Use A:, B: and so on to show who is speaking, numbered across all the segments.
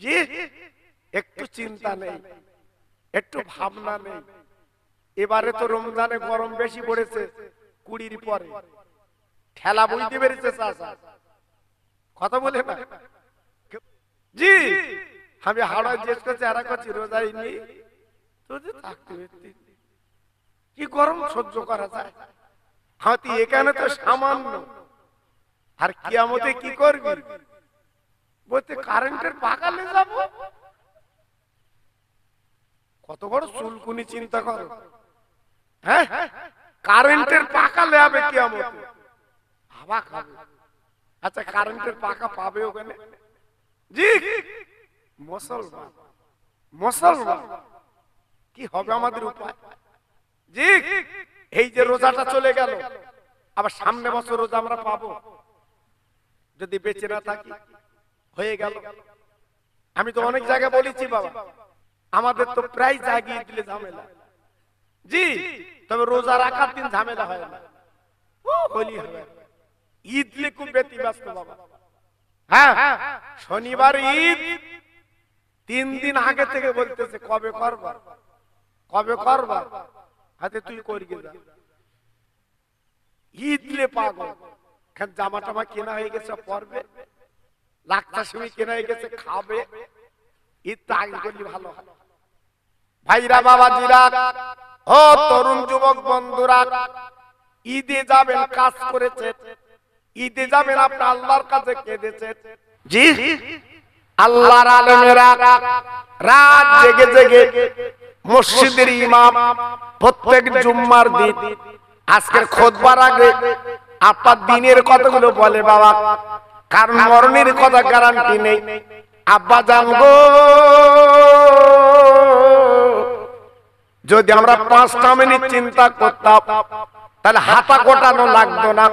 A: জি, একটু চিন্তা নেই, একটু ভাবনা নেই। এবারে তো রমজানে গরম বেশি পড়েছে, 20 পরে ঠেলা বুঝতে পেরেছে চাচা, কথা বলে না জি। আমি হাওড়ায় জিজ্ঞেস করছি, এরা করছি রোজাই নেই তোদের থাকতে পারতি, কি গরম সহ্য করা যায়? হাতি এখানে তো সামান্য, আর কিয়ামতে কি করবি? বলতে কারেন্টের পাকালে যাব। কত বড় চুলকুনি চিন্তা করো, হ্যাঁ? কারেন্টের পাকালে হবে কিয়ামতে, হাওয়া খাবে। আচ্ছা, কারেন্টের পাকা পাবে ওখানে? জি, মুসলমান মুসলমান কি হবে আমাদের উপায়? জি, এই যে রোজাটা চলে গেল, আবার সামনে বছর রোজা আমরা পাবো যদি বেঁচে না থাকি, হয়ে গেল। আমি তো অনেক জায়গায় বলেছি বাবা, আমাদের তো প্রায় জাগিয়ে দিলে ঝামেলা। জি, তবে রোজা রাখার দিন ঝামেলা হয় না, হোলি হবে, ঈদ লে খুব ব্যতিব্যস্ত বাবা। হ্যাঁ, শনিবার ঈদ, 3 দিন আগে থেকে বলতেছে কবে করবা, কবে করবা। হাতে তুই করি যা, ঈদ লে পাগল। জামা টামা কেনা হয়ে গেছে, পরবে, লাখটার সময় কেনা হয়ে গেছে, খাবে। ঈদ তো আগে করলে ভালো হয়। ভাইরা বাবাজিরা, ও তরুণ যুবক বন্ধুরা, ঈদে যাবেন কাজ করেছে, ঈদে যাবেন আপনি আল্লাহর কাছে কেঁদেছেন। জি, আল্লাহর আলেমেরা রাত জেগে জেগে মসজিদের ইমাম প্রত্যেক জুম্মার দিন আজকের খুতবার আগে আপনার দিনের কথাগুলো বলে বাবা, কারণ মরণের কথা গ্যারান্টি নেই। আব্বা জান গো, যদি আমরা 5টা মিনিট চিন্তা করতাম তাহলে হাতা কোটানো লাগতো না,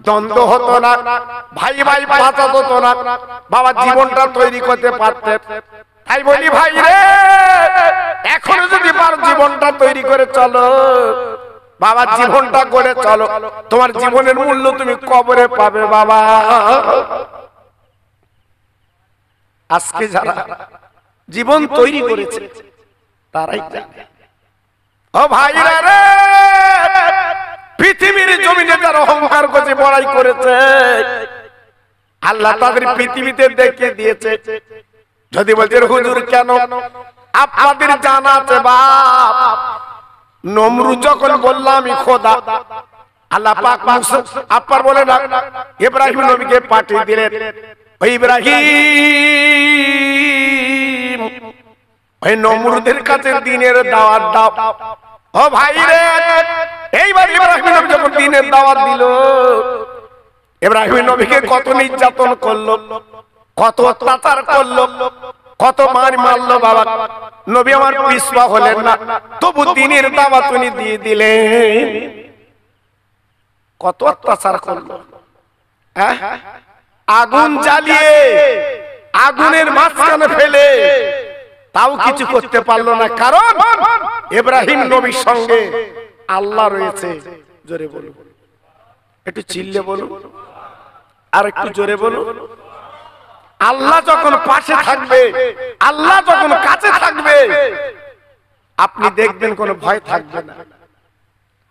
A: দ্বন্দ্ব হতো না, ভাই ভাই পাচাত হতো না, বাবা জীবনটা তৈরি করতে পারতেন। তাই বলি ভাই রে, এখনো যদি পার জীবনটা তৈরি করে চলো বাবা, জীবনটা করে চলো, তোমার জীবনের মূল্য তুমি কবরে পাবে বাবা। আজকে যারা জীবন তৈরি করেছে তারাই জানে। ও ভাইরা রে, পৃথিবীর জমিনে যারা অহংকার করে বড়াই করেছে, আল্লাহ তাদের পৃথিবীতে দেখিয়ে দিয়েছে। যদি বলছেন হুজুর কেন, আপনাদের জানা আছে বাপ, নমরুদ যখন বললাম আমি খোদা, আল্লাহ পাক আপনার বলে না ইব্রাহিম নবীকে পাঠিয়ে দিলেন, ওই ইব্রাহিম ওই নমরুদের কাছে দিনের দাওয়াত দাও। ও ভাই রে, এইবার ইব্রাহিম নবী যখন দিনের দাওয়াত দিল, ইব্রাহিম নবীকে কত নির্যাতন করলো, কত অত্যাচার করলো, কত মার মারলো বাবা, নবী আমার পিছপা হলেন না, তবু দিনের দাওয়াত উনি দিয়ে দিলেন। কত অত্যাচার করলো, আগুন জ্বালিয়ে আগুনের মাঝখানে ফেলে, তাও কিছু করতে পারলো না, কারণ ইব্রাহিম নবীর সঙ্গে আল্লাহ রয়েছে। জোরে বলুন, একটু চিল্লে বলুন, আর একটু জোরে বলুন। আল্লাহ যখন পাশে থাকবে, আল্লাহ যখন কাছে থাকবে, আপনি দেখবেন কোনো ভয় থাকবে না।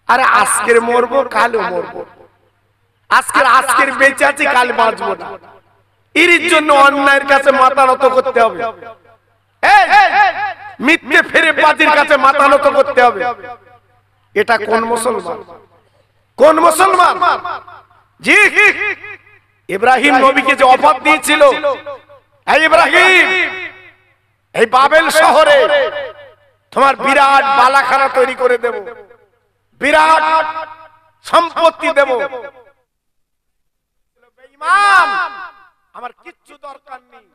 A: আরে আজকের মরবো, কালও মরবো, আজকের বেঁচে আছি, কাল বাঁচবো না, এর জন্য অন্যায়ের কাছে মাথা নত করতে হবে, মিথ্যে ফেরে বাজির কাছে মাথা নত করতে হবে। এটা কোন মুসলমান, কোন মুসলমান? জি, ইব্রাহিম নবীকে যে অফার দিয়েছিল, এই ইব্রাহিম এই বাবেল শহরে তোমার বিরাট বালাখানা তৈরি করে দেব, বিরাট সম্পত্তি দেব। বেঈমান, আমার কিচ্ছু দরকার নেই,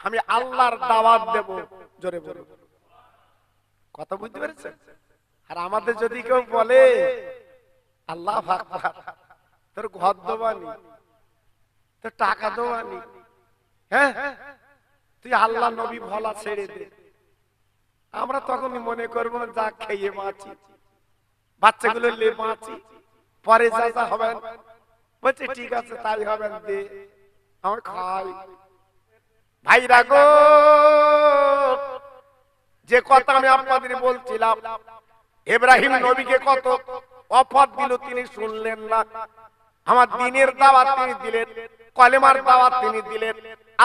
A: আমি আল্লাহর দাওয়াত দেব। জোরে বলো, কথা বুঝতে পেরেছেন? আর আমাদের যদি কেউ বলে আল্লাহ আকবার, তোর ঘর দেবানি, তোর টাকা দেবানি, হ্যাঁ তুই আল্লাহ নবী ভোলা ছেড়ে দে, আমরা তখনই মনে করবো যা খেয়ে বাঁচি, বাচ্চাগুলো লে বাঁচি, পরে যা যা হবেন বলছে ঠিক আছে তাই হবেন, দে আমার খাই। ভাইরা গো, যে কথা আমি আপনাদের বলছিলাম, ইব্রাহিম নবীকে কত অফার দিল, তিনি শুনলেন না। আমার দ্বীনের দাওয়াত তিনি দিলেন, কলেমার দাওয়াত তিনি দিলেন,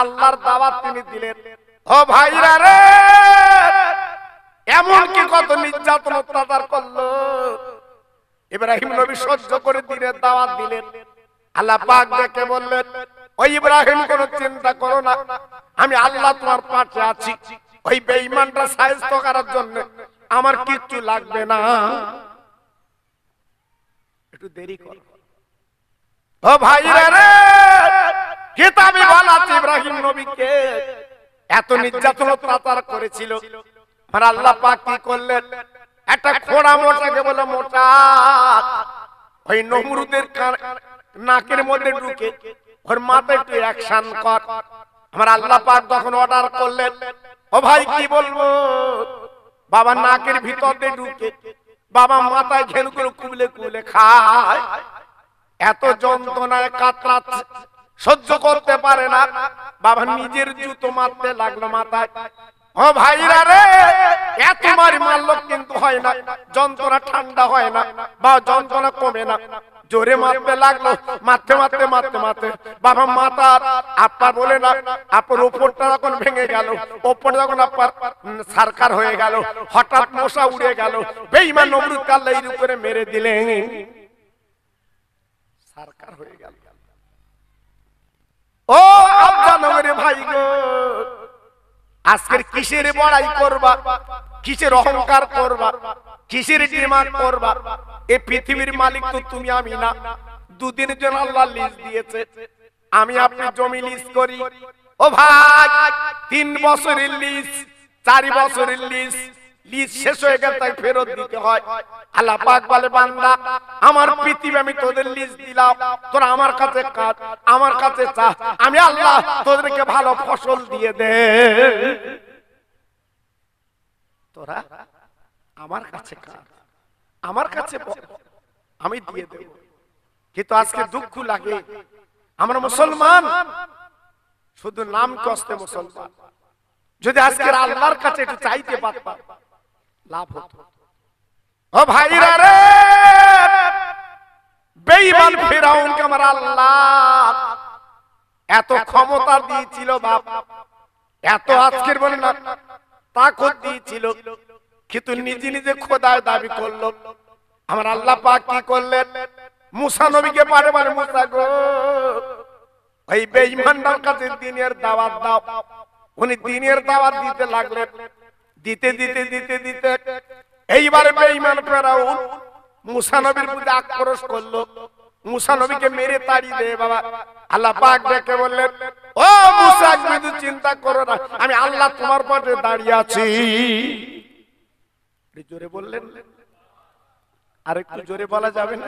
A: আল্লাহর দাওয়াত তিনি দিলেন। ও ভাইরা রে, এমন কি কত নির্যাতন অত্যাচার করলো, ইব্রাহিম নবী সহ্য করে দ্বীনের দাওয়াত দিলেন। আল্লাহ পাক দেখে বললেন, ওই ইব্রাহিম কোনো চিন্তা করো না, আমি আল্লাহ তোমার পাশে আছি। ওই বেঈমানরা সাহায্য করার জন্য আমার কিচ্ছু লাগবে না, একটু দেরি কর। ও ভাইরা রে, কিতাবে বলা আছে ইব্রাহিম নবীকে এত নির্যাতন অত্যাচার করেছিল, আর আল্লাহ পাক কি করলেন, একটা খোড়া মোটাকে বলে মোটা ওই নমরুদের নাকের মধ্যে ঢুকে ওর মাথায় একটু অ্যাকশন কর। আমার আল্লাহ পাক তখন অর্ডার করলেন, ও ভাই কি বলবো, বাবা নাকের ভিতর দিয়ে ঢুকে বাবা মাথায় ঘেনু করে কুবলে কুবলে খায়। এত যন্ত্রণায় কাতরা সহ্য করতে পারে না, বাবা নিজের জুতো মারতে লাগলো মাথায়। ও ভাইরা রে, এত মারি মারলো কিন্তু হয় না, যন্ত্রণা ঠান্ডা হয় না বা যন্ত্রণা কমে না, জোরে মারতে লাগলো। মারতে মারতে মারতে মারতে বাবা মাথার আপা বলে না, আপনার ওপরটা যখন ভেঙে গেল, ওপর যখন আপনার সরকার হয়ে গেল, হঠাৎ মশা উড়ে গেল, বেঈমান নমরুদ আল্লাহ এর উপরে মেরে দিলেন, সরকার হয়ে গেল। ও আব্বানগরে ভাই গো, আজকের কিসের বড়াই করবা, কিসের অহংকার করবা, কিসের ডিমান্ড করবা? এই পৃথিবীর মালিক তো তুমি আমি না। দুদিনের জন্য আল্লাহ লিজ দিয়েছে, আমি আপনি জমি লিজ করি। ও ভাই, 3 বছরের লিজ, 4 বছরের লিজ, লিজ শেষ হয়ে গেল তাই ফেরত দিতে হয়। আল্লাহ পাক বলে, বান্দা আমার পৃথিবী আমি তোদের লিজ দিলাম, তোরা আমার কাছে কাজ, আমার কাছে চা, আমি আল্লাহ তোদেরকে ভালো ফসল দিয়ে দে, তোরা আমার কাছে কাজ, আমার কাছে আমি দিয়ে দেব। কিন্তু আজকে দুঃখ লাগে, আমরা মুসলমান শুধু নাম কষ্টে মুসলমান, যদি আজকের আল্লাহর কাছে একটু চাইতে পারতাম লাভ হতো। ও ভাইরা রে, বেঈমান ফিরাউনকে আমার আল্লাহ এত ক্ষমতা দিয়েছিল, বাপ এত আজকের বলে না তাকত দিয়েছিল, কিন্তু নিজে নিজে খোদায় দাবি করলো। আমার আল্লাহ পাক কি করলেন, মুসা নবীকে পারে পারে, মুসা গো ওই বেঈমানদের কাছে দ্বীনের দাওয়াত দাও। উনি দ্বীনের দাওয়াত দিতে লাগলেন, দিতে দিতে দিতে দিতে এইবারে বেঈমান ফেরাউন মুসা নবীর প্রতি আক্রোশ করলো, মুসা নবীকে মেরে তাড়ি দে বাবা। আল্লাহ পাক ডেকে বললেন, ও মুসা তুমি চিন্তা করো না, আমি আল্লাহ তোমার পাশে দাঁড়িয়ে আছি। জোরে বললেন, আর একটু জোরে বলা যাবে না?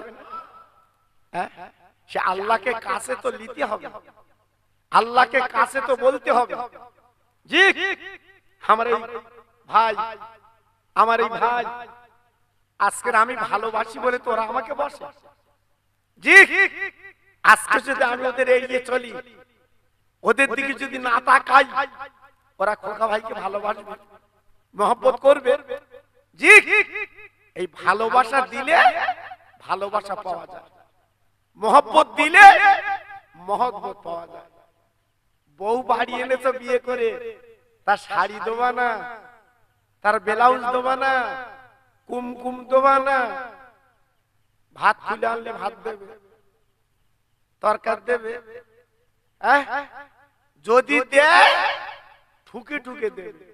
A: সে আল্লাহকে কাছে তো নিতে হবে, আল্লাহকে কাছে তো বলতে হবে। জি আমার এই ভাই, আমার এই ভাই, আজকের আমি ভালোবাসি বলে তোরা আমাকে বসে। জি আজকে যদি আমি ওদের এড়িয়ে চলি, ওদের দিকে যদি না তাকাই, ওরা খোকা ভাইকে ভালোবাসবে, মহব্বত করবে। জি এই ভালোবাসা দিলে ভালোবাসা পাওয়া যায়, মহব্বত দিলে মহব্বত পাওয়া যায়। বউ বাড়ি এনেছো বিয়ে করে, তার শাড়ি দেবা না, তার ব্লাউজ দেবা না, কুমকুম দেবা না, ভাত খুলে আনলে ভাত দেবে, তরকারি দেবে, যদি দেয় ঠুকে ঠুকে দেবে,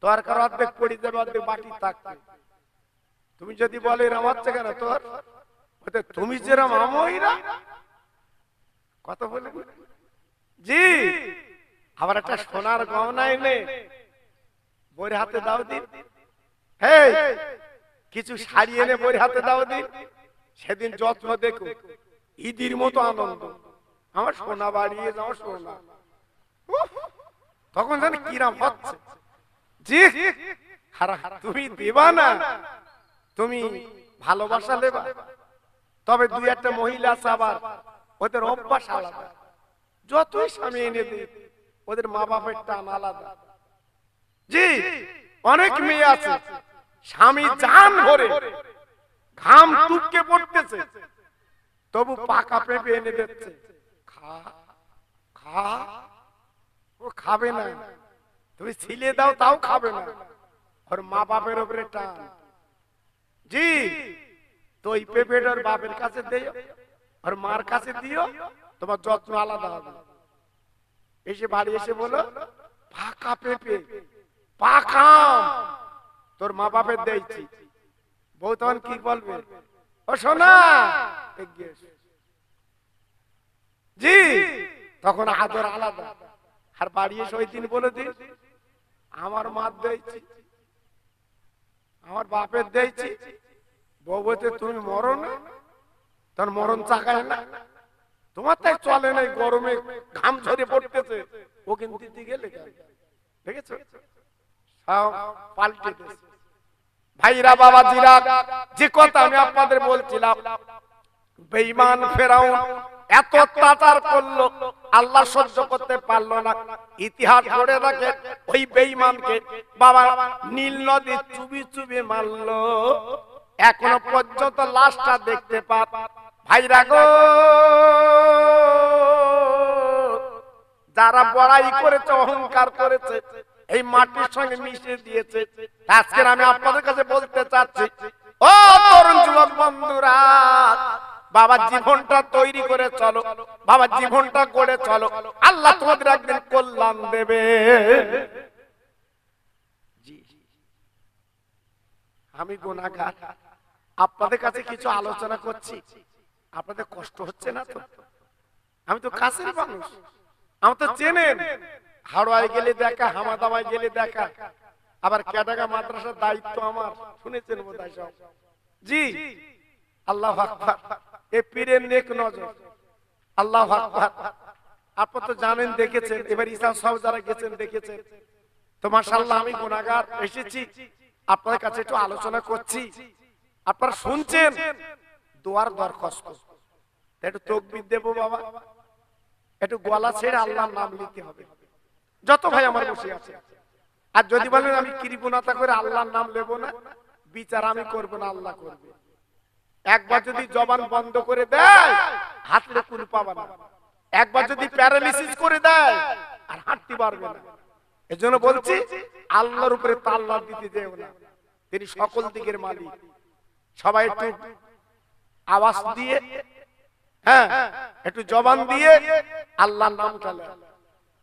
A: তরকার অর্ধেক পড়ে যাবে, অর্ধেক বাটি থাকবে। তুমি যদি বলে এরম হচ্ছে কেন তোর, তুমি যেরম আমইরা কথা বলে। জি আবার একটা সোনার গহনা এনে বইয়ের হাতে দাও দিন, হে কিছু শাড়ি এনে বইয়ের হাতে দাও দিন, সেদিন যত্ন দেখো, ঈদের মতো আনন্দ, আমার সোনা বাড়িয়ে যাও সোনা, তখন জানি কিরাম হচ্ছে। জি তুমি দেবা না, তুমি ভালোবাসা দেবা। তবে দুই একটা মহিলা আছে আবার ওদের অভ্যাস আলাদা, যতই স্বামী এনে দে ওদের মা বাপের টান আলাদা। জি, অনেক মেয়ে আছে স্বামী জান ভরে ঘাম টুককে পড়তেছে, তবু পাকা পেঁপে এনে দিচ্ছে, খা খা। ও খাবে না, তুমি ছিলে দাও তাও খাবে না, ওর মা বাপের উপরে টান। জি, তো এই পেঁপেটার বাপের কাছে দিও আর মার কাছে দিও, তোমার যত্ন আলাদা হবে। এসে বাড়ি এসে বলো পাকা পেঁপে পাকা তোর মা বাপের দিয়েছি। বউ তখন কি বলবে, ও সোনা এগিয়ে এসো। জি, তখন আদর আলাদা। আর বাড়ি এসে ওই দিন বলে দিন আমার মার দিয়েছি, আমার বাপের দিয়েছি। বউ বলতে তুমি মরো না, তোর মরণ চাকায় না, তোমার তাই চলে নাই, গরমে ঘাম ঝরে পড়তেছে, ও কিন্তু দিতে গেলে দেখেছো সব পাল্টে দিয়েছে। ভাইরা বাবাজিরা, যে কথা আমি আপনাদের বলছিলাম, বেঈমান ফেরাউন এত অত্যাচার করলো, আল্লাহ সহ্য করতে পারলো না। ইতিহাস পড়ে রাখে ওই বেঈমানকে বাবা নীল নদী চুবি চুবি মারলো, এখনো পর্যন্ত লাশটা দেখতে পাপ। ভাইরা গো, যারা বড়াই করেছে অহংকার করেছে এই মাটির সঙ্গে মিশে দিয়েছে। আজকে আমি আপনাদের কাছে বলতে চাচ্ছি, ও তরুণ যুবক বন্ধুরা, বাবা জীবনটা তৈরি করে চলো, বাবা জীবনটা গড়ে চলো, আল্লাহ তোমাদের একদিন কল্যাণ দেবে। আমি গুনাহগার, আপনাদের কাছে কিছু আলোচনা করছি, আপনাদের কষ্ট হচ্ছে না তো? আমি তো কাছের মানুষ, আমার তো চেনেন, হাওড়ায় গেলে দেখা, হামাদাবাই গেলে দেখা, আবার ক্যাডাগা মাদ্রাসার দায়িত্ব আমার, শুনেছেন বোধহয় সব। জি, আল্লাহু আকবার, এ পীরের নেক নজর, আল্লাহু আকবার। আপনি তো জানেন, দেখেছেন, এবার ইসা সব যারা গেছেন দেখেছেন তো। মাশাআল্লাহ, আমি গুনাহগার এসেছি আপনাদের কাছে একটু আলোচনা করছি, আপনারা শুনছেন, দোয়ার দরখাস্ত। একটু তাকবীর দেব বাবা, একটু গলা ছেড়ে আল্লাহর নাম নিতে হবে। যত ভাই আমার বসে আছে, আর যদি বলেন আমি কৃপণতা করে আল্লাহর নাম নেব না, বিচার আমি করব না, আল্লাহ করবে। একবার যদি জবান বন্ধ করে দেয় হাতলে কুল পাবে না, একবার যদি প্যারালিসিস করে দেয় আর হাঁটতে পারবে না। এজন্য বলছি আল্লাহর উপরে তাল্লা দিতে যেও না, তিনি সকল দিকের মালিক। সবাই একটু আওয়াজ দিয়ে, হ্যাঁ, একটু জবান দিয়ে আল্লাহর নাম চলে,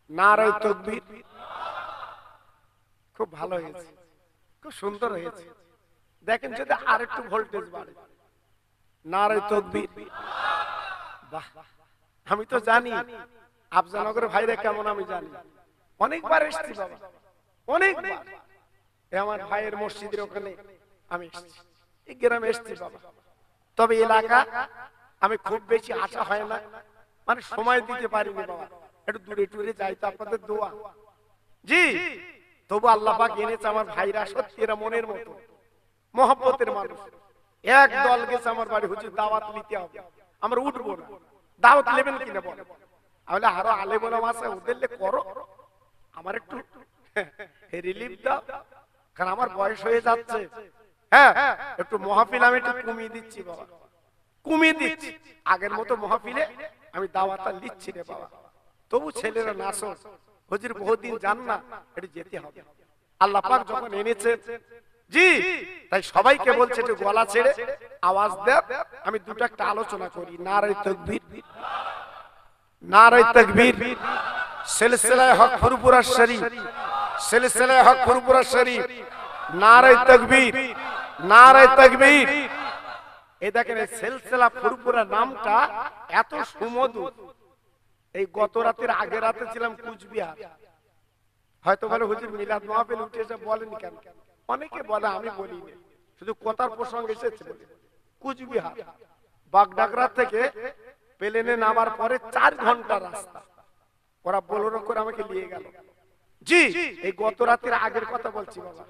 A: নারে তাকবীর। খুব ভালো হয়েছে, খুব সুন্দর হয়েছে। দেখেন যদি আর একটু ভোল্টেজ বাড়ে, নারে তাকবীর। বাহ, আমি তো জানি আফজানগরের ভাইরা কেমন, আমি জানি, অনেকবার এসেছি বাবা, অনেকবার। আমার ভাইয়ের মসজিদের ওখানে আমি এসেছি, এই গ্রামে এসেছি বাবা। তবে এলাকা আমি খুব বেশি আশা হয় না, মানে সময় দিতে পারিনি বাবা, একটু দূরে টুরে যাই তো, আপনাদের দোয়া। জি, তবু আল্লাহ পাক এনেছে আমার ভাইরা, সত্যি এরা মনের মতো মহব্বতের মানুষ। এক দল গেছে আমার বাড়ি, হুজুর দাওয়াত নিতে হবে, আমরা উঠবো না, দাওয়াত নেবেন কিনা বলে। তাহলে আরো আলেম ওলামা আছে, ওদেরলে করো, আমার একটু রিলিফ দাও, কারণ আমার বয়স হয়ে যাচ্ছে। হ্যাঁ, একটু মাহফিল আমি একটু কমিয়ে দিচ্ছি বাবা, কমিয়ে দিচ্ছি। আগের মতো মাহফিলে আমি দাওয়াতটা নিচ্ছি রে বাবা। তবু ছেলেরা নাসো, হুজুর বহুদিন যান না, একটু যেতে হবে। আল্লাহ পাক যখন এনেছেন, জি, তাই সবাইকে বলছে একটু গলা ছেড়ে আওয়াজ দেন। আমি দুটো একটা আলোচনা করি। নারে তাকবীর, নারে তাকবীর। সিলসিলায়ে হক ফুরফুরা শরীফ, সিলসিলায়ে হক ফুরফুরা শরীফ, নারে তাকবীর, নারে তাকবীর। এই দেখেন, এই সিলসিলা ফুরফুরা নামটা এত সুমধুর। এই গত রাতের আগে রাতে ছিলাম কুচবিহার, হয়তো বলে হুজুর মিলাদ মাহফিল উঠে এসে বলেনি কেন? অনেকে বলে, আমি বলিনি, শুধু কথার প্রসঙ্গ এসেছে বলে। কুচবিহার বাগডাগরা থেকে প্লেনে নামার পরে 4 ঘন্টা রাস্তা, ওরা বোলেরো করে আমাকে নিয়ে গেল। জি, এই গত রাতের আগের কথা বলছি বাবা।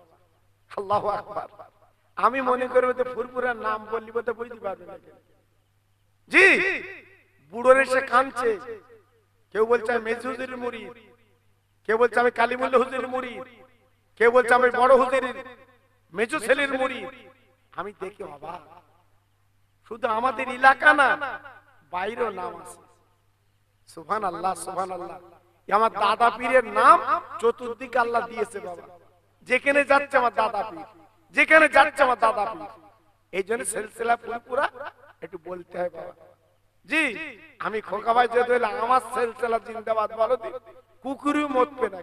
A: আল্লাহু আকবার। আমি মনে করি ওদের ফুরফুরার নাম বললি বলতে বুঝতে পারবে না। জি, বুড়োর এসে কাঁদছে, কেউ বলছে মেজুজুরির মুরিদ, কেউ বলছে আমি কালিমুল্লাহ হুজুরের মুরিদ, কেউ বলছে আমি বড় হুজুরের মেজো ছেলের মুরিদ। আমি দেখি অবাক, শুধু আমাদের এলাকা না, বাইরেও নাম আছে। সুবহানাল্লাহ, সুবহানাল্লাহ। আমার দাদা পীরের নাম চতুর্দিকে আল্লাহ দিয়েছে বাবা। যেখানে যাচ্ছে আমার দাদা পীর, যেখানে যাচ্ছে আমার দাদা পীর। এই জন্য সিলসিলা পুরোপুরা একটু বলতে হয় বাবা। জি, আমি খোকা ভাই যেতে হইলে আমার সিলসিলা জিন্দাবাদ বলো দি, কুকুরও মরবে না,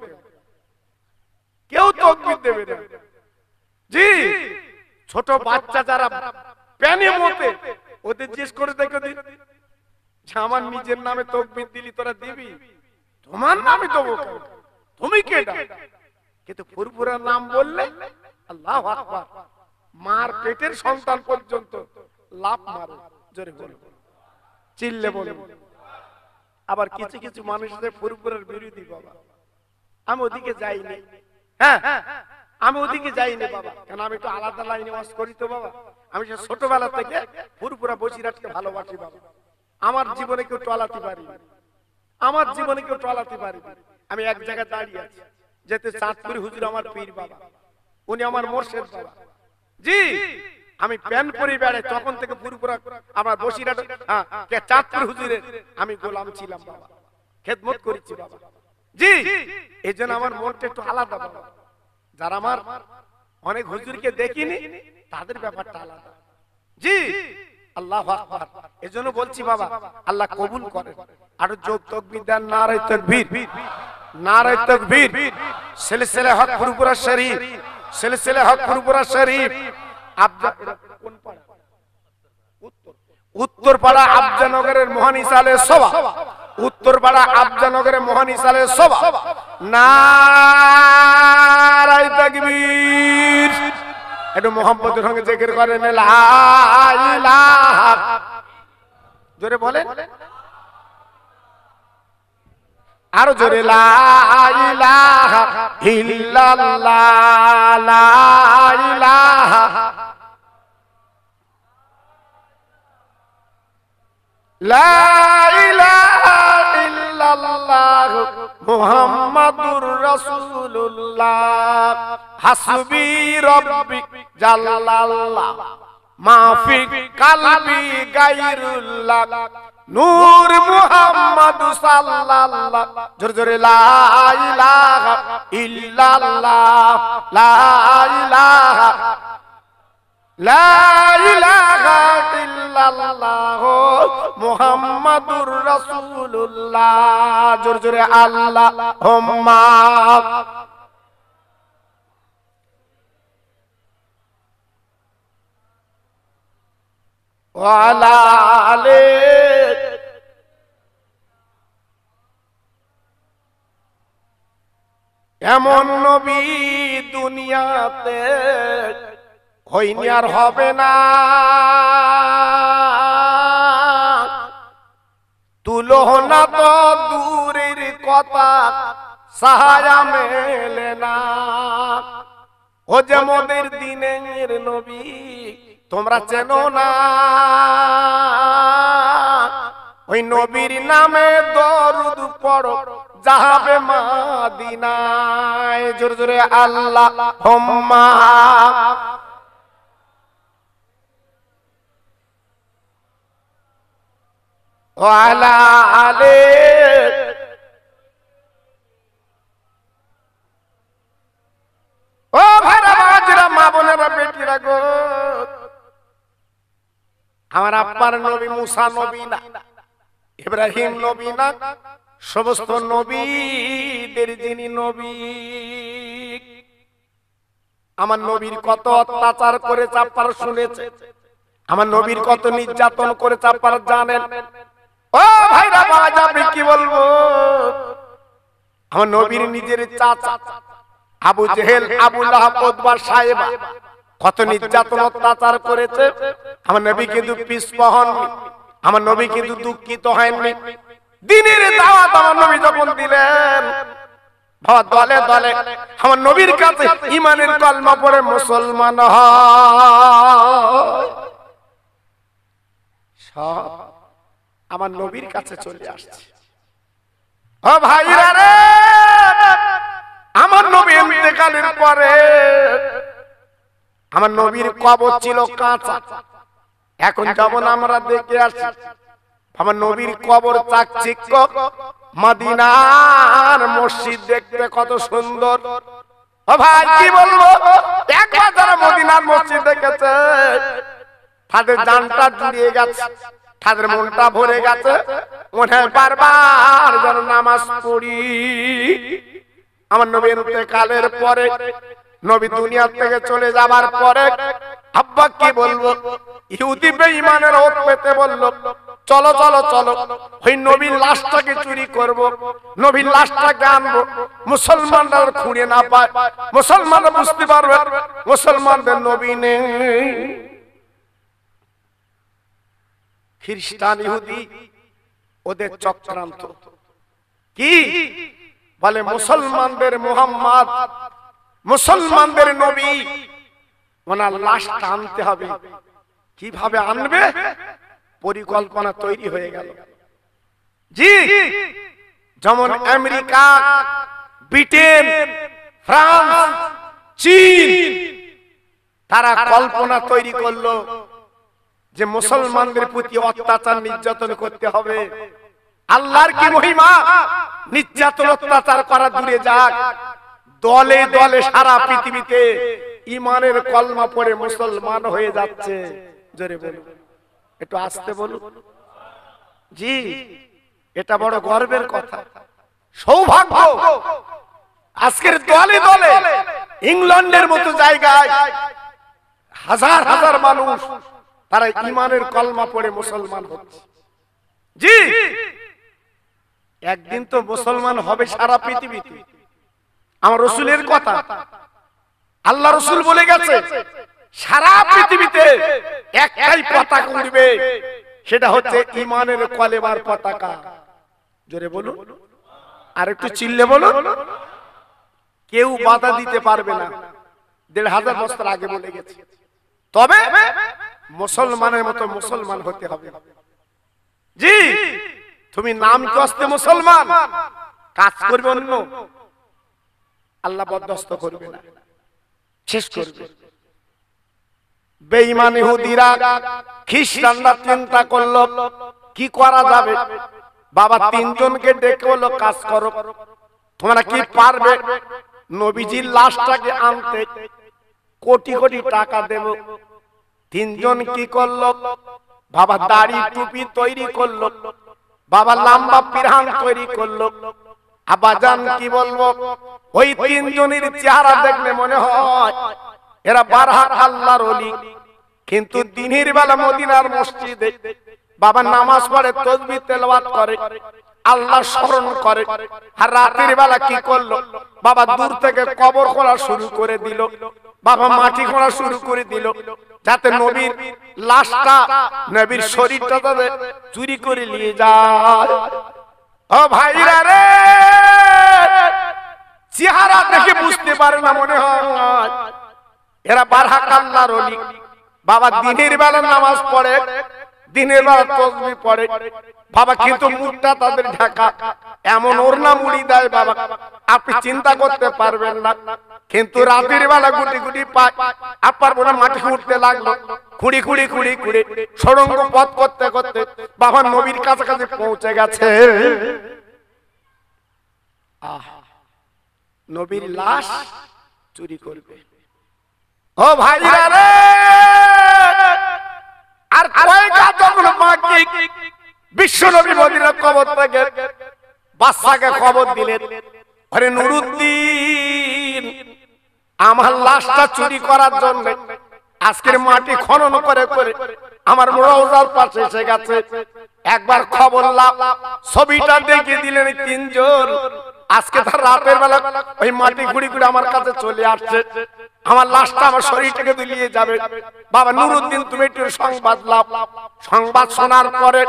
A: কেউ তাকবীর দেবে না। জি, ছোট বাচ্চা যারা প্যানে মতে, ওদের জিজ্ঞেস করে দেখো দিন, আমার নিজের নামে তাকবীর দিলি তোরা দিবি? তোমার নামে দেবো, তুমি কেডা? কিন্তু ফুরফুরার নাম বললে আল্লাহু আকবার, মার পেটের সন্তান পর্যন্ত লাফ মারে, জোরে বলে, চিল্লে বলে। আবার কিছু কিছু মানুষদের ফুরফুরের বিরোধী বাবা। আমি ওদিকে যাইনি, হ্যাঁ আমি ওদিকে যাইনি বাবা, কেন আমি একটু আলাদা লাইনে ওয়াজ করি তো বাবা। আমি সে ছোটবেলা থেকে ফুরফুরা বসিরহাটকে ভালোবাসি বাবা। আমার জীবনে কেউ টলাতে পারি, আমার জীবনে কেউ টলাতে পারি। আমি এক জায়গায় দাঁড়িয়ে আছি, যেতে চাঁদপুরি হুজুর আমার পীর বাবা, উনি আমার মোর্শেদ বাবা। জি, আমি প্যান পরে বেড়াই, তখন থেকে ফুরফুরা আমার বসিরহাট চাঁদপুর হুজুরের আমি গোলাম ছিলাম বাবা, খেদমত করেছি বাবা। জি, এই জন্য আমার মনটা একটু আলাদা বাবা। যারা আমার অনেক হুজুরকে দেখিনি, তাদের ব্যাপারটা আলাদা। জি, আল্লাহু আকবার। এজন্য বলছি বাবা, আল্লাহ কবুল করেন। আর যোগ তাকবীর দেন, নারে তাকবীর, নারে তাকবীর। সিলসিলা হক ফুরফুরা শরীফ, সিলসিলা হক ফুরফুরা শরীফ। কোন পাড়া? উত্তরপাড়া আফজানগরের মহানিসালে সভা, উত্তরপাড়া আফজানগরের মহানিসালে সভা। নারে তাকবীর। একটু মোহাম্মদের সঙ্গে জিকির করেন, লা ইলাহা, জোরে বলেন, আরো জোরে, লা ইলাহা ইল্লাল্লাহ, লা ইলাহা, লা ইলাহা ইল্লাল্লাহ মুহাম্মাদুর রাসূলুল্লাহ। হাসবি রব্বি জাল্লাল্লাহ মা ফি কলবি গায়রুল্লাহ, নূর মুহাম্মদ সাল্লাল্লাহ। জোরে জোরে, লা ইলাহা ইল্লাল্লাহ, লা ইলাহা, লা ইলাহা ইল্লাল্লাহ মুহাম্মাদুর রাসূলুল্লাহ। জোরে জোরে, আল্লাহুম্মা ওয়া আলা আলি। এমন নবী দুনিয়াতে হয়নি আর হবে না, তুলনা তো দূরের কথা, সাহায্য মেলে না। ও যে মোদের দিনের নবী তোমরা চেনো না, ওই নবীর নামে দরুদ পড়ো যাবে মদিনায়। জোরে জোরে, আল্লাহুম্মা ওয়া আলা আলি। ও ভাইরা বাবাজিরা, মা বোনেরা, বেটিরা গো, আমার আব্বার নবী মুসা নবী না, ইব্রাহিম নবী না, সমস্ত নবীদের যিনি নবী। আমার নবীর কত অত্যাচার করেছে আপনারা শুনেছে, আমার নবীর কত নির্যাতন করেছে আপনারা জানেন। ও ভাইরা বাবা, আমি কি বলবো, আমার নবীর নিজের চাচা আবু জেহেল, আবু লাহাব, উতবা, সাইবা কত নির্যাতন অত্যাচার করেছে। আমার নবী কিন্তু পিছপা হননি, আমার নবী কিন্তু দুঃখিত হয়নি। দিনের দাওয়াত আমার নবী যখন দিলেন, বাবা দলে দলে আমার নবীর কাছে ঈমানের কলমা পড়ে মুসলমান হয়, সব আমার নবীর কাছে চলে আসছে। ও ভাইরা রে, আমার নবী ইন্তেকালের পরে আমার নবীর কবর ছিল কাঁচা। এখন যেমন আমরা দেখে আসি আমার নবীর কবর চাকচিক্য, মদিনার মসজিদ দেখতে কত সুন্দর। ও ভাই কি বলবো, একবার যারা মদিনার মসজিদ দেখেছে তাদের জানটা জুড়িয়ে গেছে, তাদের মনটা ভরে গেছে, মনে হয় বারবার যেন নামাজ পড়ি। আমার নবী ইন্তেকালের পরে, নবী দুনিয়া থেকে চলে যাবার পরে আব্বা কি বলবো, ইহুদি বেঈমানের ওত পেতে বলল চলো চলো চলো ওই নবীর লাশটাকে চুরি করব, নবীর লাশটাকে আনবো, মুসলমানরা খুঁড়ে না পায়, মুসলমানরা বুঝতে পারবে মুসলমানদের নবী নেই। খ্রিস্টান ইহুদি ওদের চক্রান্ত কি বলে, মুসলমানদের মুহাম্মদ, মুসলমানদের নবী, ওনার লাশটা আনতে হবে। কিভাবে আনবে পরিকল্পনা তৈরি হয়ে গেল। জি, যেমন আমেরিকা, ব্রিটেন, ফ্রান্স, চীন তারা কল্পনা তৈরি করলো যে মুসলমানদের প্রতি অত্যাচার নির্যাতন করতে হবে। আল্লাহর কি মহিমা, নির্যাতন অত্যাচার করা দূরে যাক, দলে দলে সারা পৃথিবীতে ইমানের কলমা পড়ে মুসলমান হয়ে যাচ্ছে। জোরে বলুন, একটু আস্তে বলুন। জি, এটা বড় গর্বের কথা, সৌভাগ্য। আজকের দলে দলে ইংল্যান্ডের মতো জায়গায় হাজার হাজার মানুষ তারা ইমানের কলমা পড়ে মুসলমান হচ্ছে। জি, একদিন তো মুসলমান হবে সারা পৃথিবীতে। আমার রাসূলের কথা, আল্লাহ রাসূল বলে গেছে সারা পৃথিবীতে একটাই পতাকা উড়বে, সেটা হচ্ছে ইমানের কলেমার পতাকা। জোরে বলুন, আর একটু চিল্লে বলুন। কেউ বাধা দিতে পারবে না, ১৫০০ বছর আগে বলে গেছে। তবে মুসলমানের মতো মুসলমান হতে হবে। জি, তুমি নাম কষ্টে মুসলমান, কাজ করবে অন্য, আল্লাহ বরদাস্ত করবে না, শেষ করবে। বেঈমান ইহুদিরা, খ্রিস্টানরা চিন্তা করলো কি করা যাবে। বাবা তিনজনকে ডেকে বলল কাজ করো, তোমরা কি পারবে নবীজির লাশটাকে আনতে? কোটি কোটি টাকা দেব। তিনজন কি করলো, বাবা দাড়ি টুপি তৈরি করলো, বাবা লম্বা পিরান তৈরি করলো। আবাজান কি বলবো, ওই তিনজনের চেহারা দেখলে মনে হয় এরা বারহাক আল্লাহর ওলি। কিন্তু দিনের বেলা মদিনার মসজিদে বাবা নামাজ পড়ে, তাসবিহ তেলাওয়াত করে, আল্লাহ স্মরণ করে। আর রাতের বেলা কি করলো, বাবা দূর থেকে কবর খোঁড়া শুরু করে দিল, বাবা মাটি খোঁড়া শুরু করে দিল, যাতে নবীর লাশটা, নবীর শরীরটা তাদের চুরি করে নিয়ে যায়। ও ভাইরা রে, চেহারা দেখে বুঝতে পারে না, মনে হয় এরা বারহাক আল্লাহর ওলি। বাবা দিনের বেলা নামাজ পড়ে, দিনের বেলা তাসবিহ পড়ে বাবা, কিন্তু মুখটা তাদের ঢাকা, এমন ওড়না মুড়ি দেয় বাবা আপনি চিন্তা করতে পারবেন না। কিন্তু রাতের বেলা গুটি গুটি পায়, আপার বোনা মাটি উঠতে লাগলো, খুঁড়ি খুঁড়ি খুঁড়ি খুঁড়ি সুড়ঙ্গ পথ করতে করতে বাবা নবীর কাছাকাছি পৌঁছে গেছে। নবীর লাশ চুরি করবে। ও ভাইরা রে, আর কয়েকটা যখন বাকি বিশ্ব নবী মদিনার কবর থেকে বাদশাকে খবর দিলেন, আরে নুরুদ্দিন আমার লাশটা চুরি করার জন্য আজকের মাটি খনন করে করে আমার রওজার পাশে এসে গেছে। একবার খবর লাভ, ছবিটা দেখে দিলেন তিনজন। আজকে তার রাতের বেলা ওই মাটি ঘুরি ঘুরে আমার কাছে চলে আসছে, আমার লাশটা আমার শরীরটাকে দুলিয়ে যাবে। বাবা নুরুদ্দিন তুমি একটু সংবাদ লাভ। সংবাদ শোনার পরে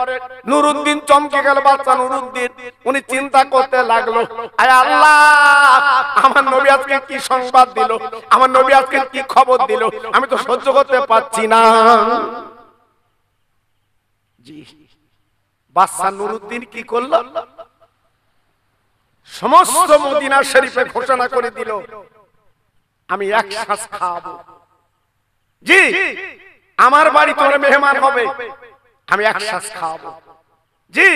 A: নুরুদ্দিন চমকে গেল। বাচ্চা নুরুদ্দিন উনি চিন্তা করতে লাগলো, আয় আল্লাহ, আমার নবী আজকে কি সংবাদ দিল, আমার নবী আজকে কি খবর দিল, আমি তো সহ্য করতে পারছি না। জি, বাচ্চা নুরুদ্দিন কি করলো, সমস্ত মদিনা শরীফে ঘোষণা করে দিল, আমি এক শ্বাস খাওয়াবো। জি, আমার বাড়ি তোমার মেহমান হবে, আমি এক শ্বাস খাওয়াবো। জি,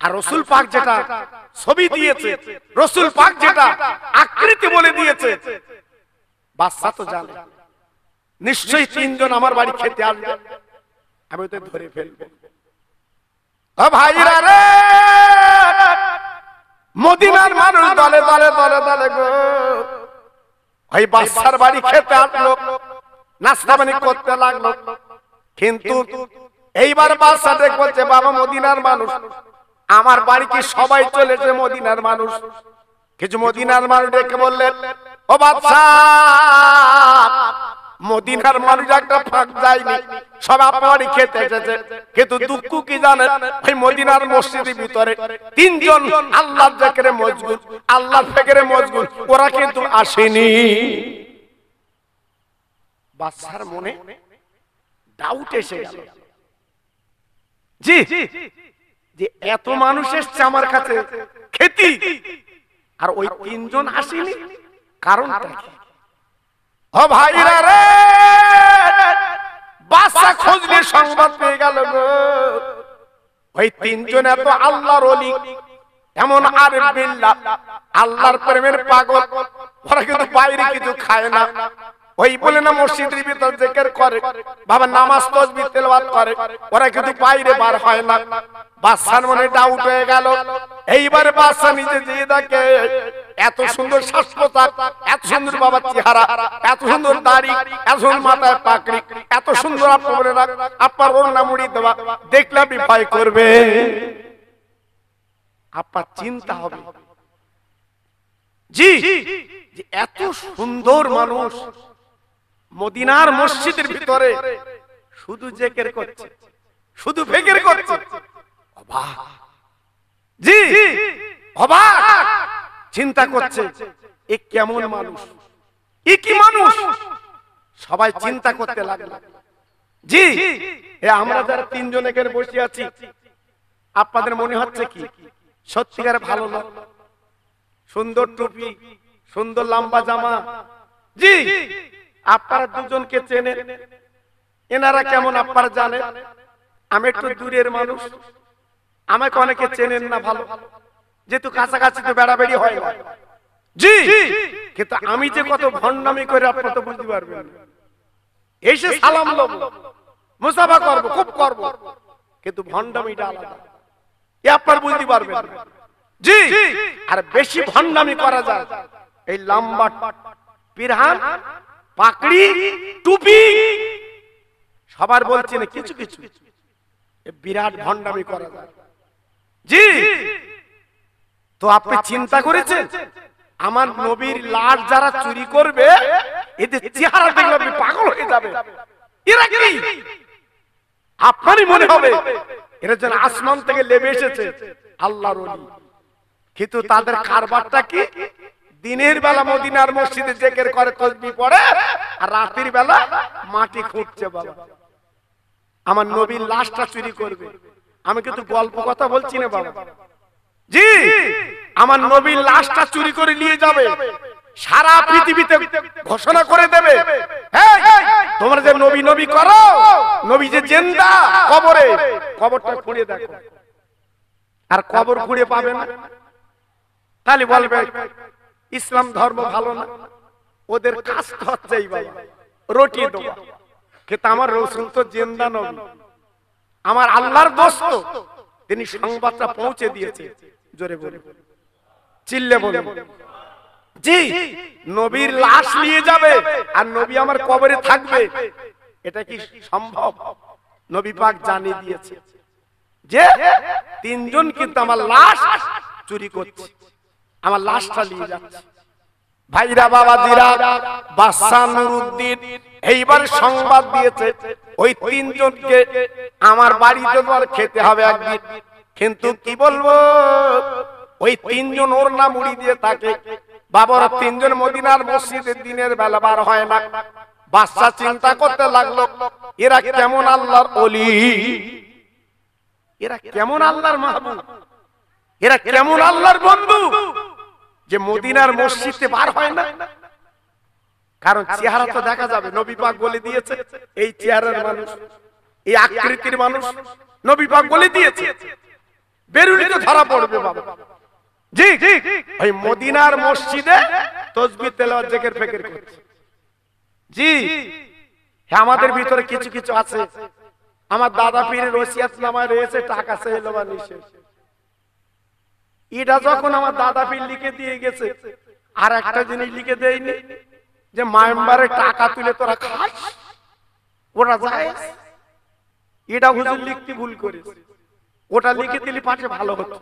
A: আর রসুল পাক যেটা ছবি দিয়েছে, রসুল পাক যেটা আকৃতি বলে দিয়েছে, বাদশা তো জানে নিশ্চয়ই তিনজন আমার বাড়ি খেতে আসবে, আমি ওদের ধরে ফেলবো। ও ভাইরা রে, মদিনার মানুষ দলে দলে দলে দলে গো ওই বাদশার বাড়ি খেতে আসলো, নাস্তা পানি করতে লাগলো। কিন্তু এইবার বাদশা বলছে, বাবা মদিনার মানুষ, আমার বাড়ি কি সবাই চলেছে মদিনার মানুষ? কিছু মদিনার মানুষ ডেকে বললেন, ও বাদশা, মদিনার মানুষ একটা ফাঁক যায়নি, সব আপনার বাড়ি খেতে এসেছে। কিন্তু দুঃখ কি জানেন, ওই মদিনার মসজিদের ভিতরে তিনজন আল্লাহর জিকিরে মশগুল, আল্লাহর ফিকিরে মশগুল, ওরা কিন্তু আসেনি। বাদশার মনে ডাউট এসে গেল, জি যে এত মানুষ এসছে আমার কাছে খেতে, আর ওই তিনজন আসেনি, কারণটা কি? ও ভাইরা রে, বাদশা খোঁজ নিয়ে সংবাদ পেয়ে গেল গো, ওই তিনজন এত আল্লাহর ওলি, এমন আরিফ বিল্লাহ, আল্লাহর প্রেমের পাগল, ওরা কিন্তু বাইরে কিছু খায় না। ওই বলে না মসজিদের ভিতর জিকির করে, বাবা নামাজ তাসবিহ তেলাওয়াত করে, ওরা কিন্তু বাইরে বার হয় না। বাদশার মনে ডাউট হয়ে গেল। এইবার বাদশা নিজে দিয়ে দেখে, এত সুন্দর শ্বাস পোশাক, এত সুন্দর বাবার চেহারা, এত সুন্দর দাড়ি, এত সুন্দর মাথায় পাগড়ি, এত সুন্দর আপনার ওড়না মুড়ি দেওয়া, দেখলে আপনি ভয় করবে, আপনার চিন্তা হবে, জি যে এত সুন্দর মানুষ মদিনার মসজিদের ভিতরে শুধু জিকির করছে, শুধু ফিকির করছে। অবাক, জি অবাক, চিন্তা করছে এ কেমন মানুষ, এ কি মানুষ, সবাই চিন্তা করতে লাগলো। জি আমরা যারা তিনজন এখানে বসে আছি, আপনাদের মনে হচ্ছে কি সত্যিকার ভালো লোক, সুন্দর টুপি, সুন্দর লম্বা জামা, জি আপনারা দুজনকে চেনেন, এনারা কেমন আপনারা জানেন। আমি একটু দূরের মানুষ, আমাকে অনেকে চেনেন না ভালো, যেহেতু কাছাকাছি তো বেড়াবেড়ি হয় না, জি কিন্তু আমি যে কত ভণ্ডামি করে আপনারা তো বুঝতে পারবেন। এসে সালাম দেব, মুসাফা করব, খুব করব, কিন্তু ভণ্ডামিটা আলাদা, এ আপনারা বুঝতে পারবেন। জি আর বেশি ভণ্ডামি করা যায় এই লম্বা পিরহান, পাগড়ি, টুপি, সবার বলছি না, কিছু কিছু বিরাট ভণ্ডামি করা যায়। জি তো আপনি চিন্তা করেছেন, আমার নবীর লাশ যারা চুরি করবে, এদের চেহারা দেখলে আপনি পাগল হয়ে যাবে। এরা কি আপনারই মনে হবে এরা যেন আসমান থেকে নেমে এসেছে আল্লাহর ওলি, কিন্তু তাদের কারবারটা কি? দিনের বেলা মদিনার মসজিদে জিকির করে, তাসবিহ পড়ে, আর রাতের বেলা মাটি খুঁড়ছে। বাবা আমার নবীর লাশটা চুরি করবে, আমি কিন্তু গল্প কথা বলছি না বাবা, জি আমার নবীর লাশটা চুরি করে নিয়ে যাবে, সারা পৃথিবীতে ঘোষণা করে দেবে, তোমরা যে নবী নবী করো, নবী যে জিন্দা, কবরে, কবরটা খুঁড়ে দেখো, আর কবর খুঁড়ে পাবে না, তাহলে বলবে ইসলাম ধর্ম ভালো না। ওদের কাজ হচ্ছে এই বাবা রুটি দেওয়া, কিন্তু আমার রাসূল তো জিন্দা নবী, আমার আল্লাহর দোস্ত, তিনি সংবাদটা পৌঁছে দিয়েছে। জোরে বলে, চিল্লে বলে, জি নবীর লাশ নিয়ে যাবে আর নবী আমার কবরে থাকবে, এটা কি সম্ভব? নবী পাক জানিয়ে দিয়েছে যে তিনজন কিন্তু আমার লাশ চুরি করছে, আমার লাশটা নিয়ে যাচ্ছে। ভাইরা বাবাজিরা, বাদশা নুরউদ্দিন এইবার সংবাদ দিয়েছে ওই তিনজনকে আমার বাড়িতে খেতে হবে একদিন, কিন্তু কি বলবো, ওই তিনজন ওড়না মুড়ি দিয়ে থাকে। বাবারা তিনজন মদিনার মসজিদের দিনের বেলা বার হয় না। বাদশা চিন্তা করতে লাগলো, এরা কেমন আল্লাহর ওলি, এরা কেমন আল্লাহর মাহবুব, এরা কেমন আল্লাহর বন্ধু যে মদিনার মসজিদে বার হয় না? কারণ চেহারা তো দেখা যাবে, নবী পাক বলে দিয়েছে এই চেহারার মানুষ, এই আকৃতির মানুষ, নবী পাক বলে দিয়েছে বেরুলি তো ধরা পড়বে বাবা। জি, ওই মদিনার মসজিদে তাসবিহ তেলাওয়াত জিকির ফিকির করছে। জি, আমাদের ভিতরে কিছু কিছু আছে, আমার দাদা পীরের ওসিয়াত নামায় রয়েছে টাকা চাইলো বা নিষেধ। এটা যখন আমার দাদা পীর লিখে দিয়ে গেছে, আর একটা জিনিস লিখে দেয়নি যে মায়ানমারে টাকা তুলে তোরা খাস, ওরা যায়। এটা হুজুর লিখতে ভুল করেছে, ওটা লিখে দিলে পাশে ভালো হতো।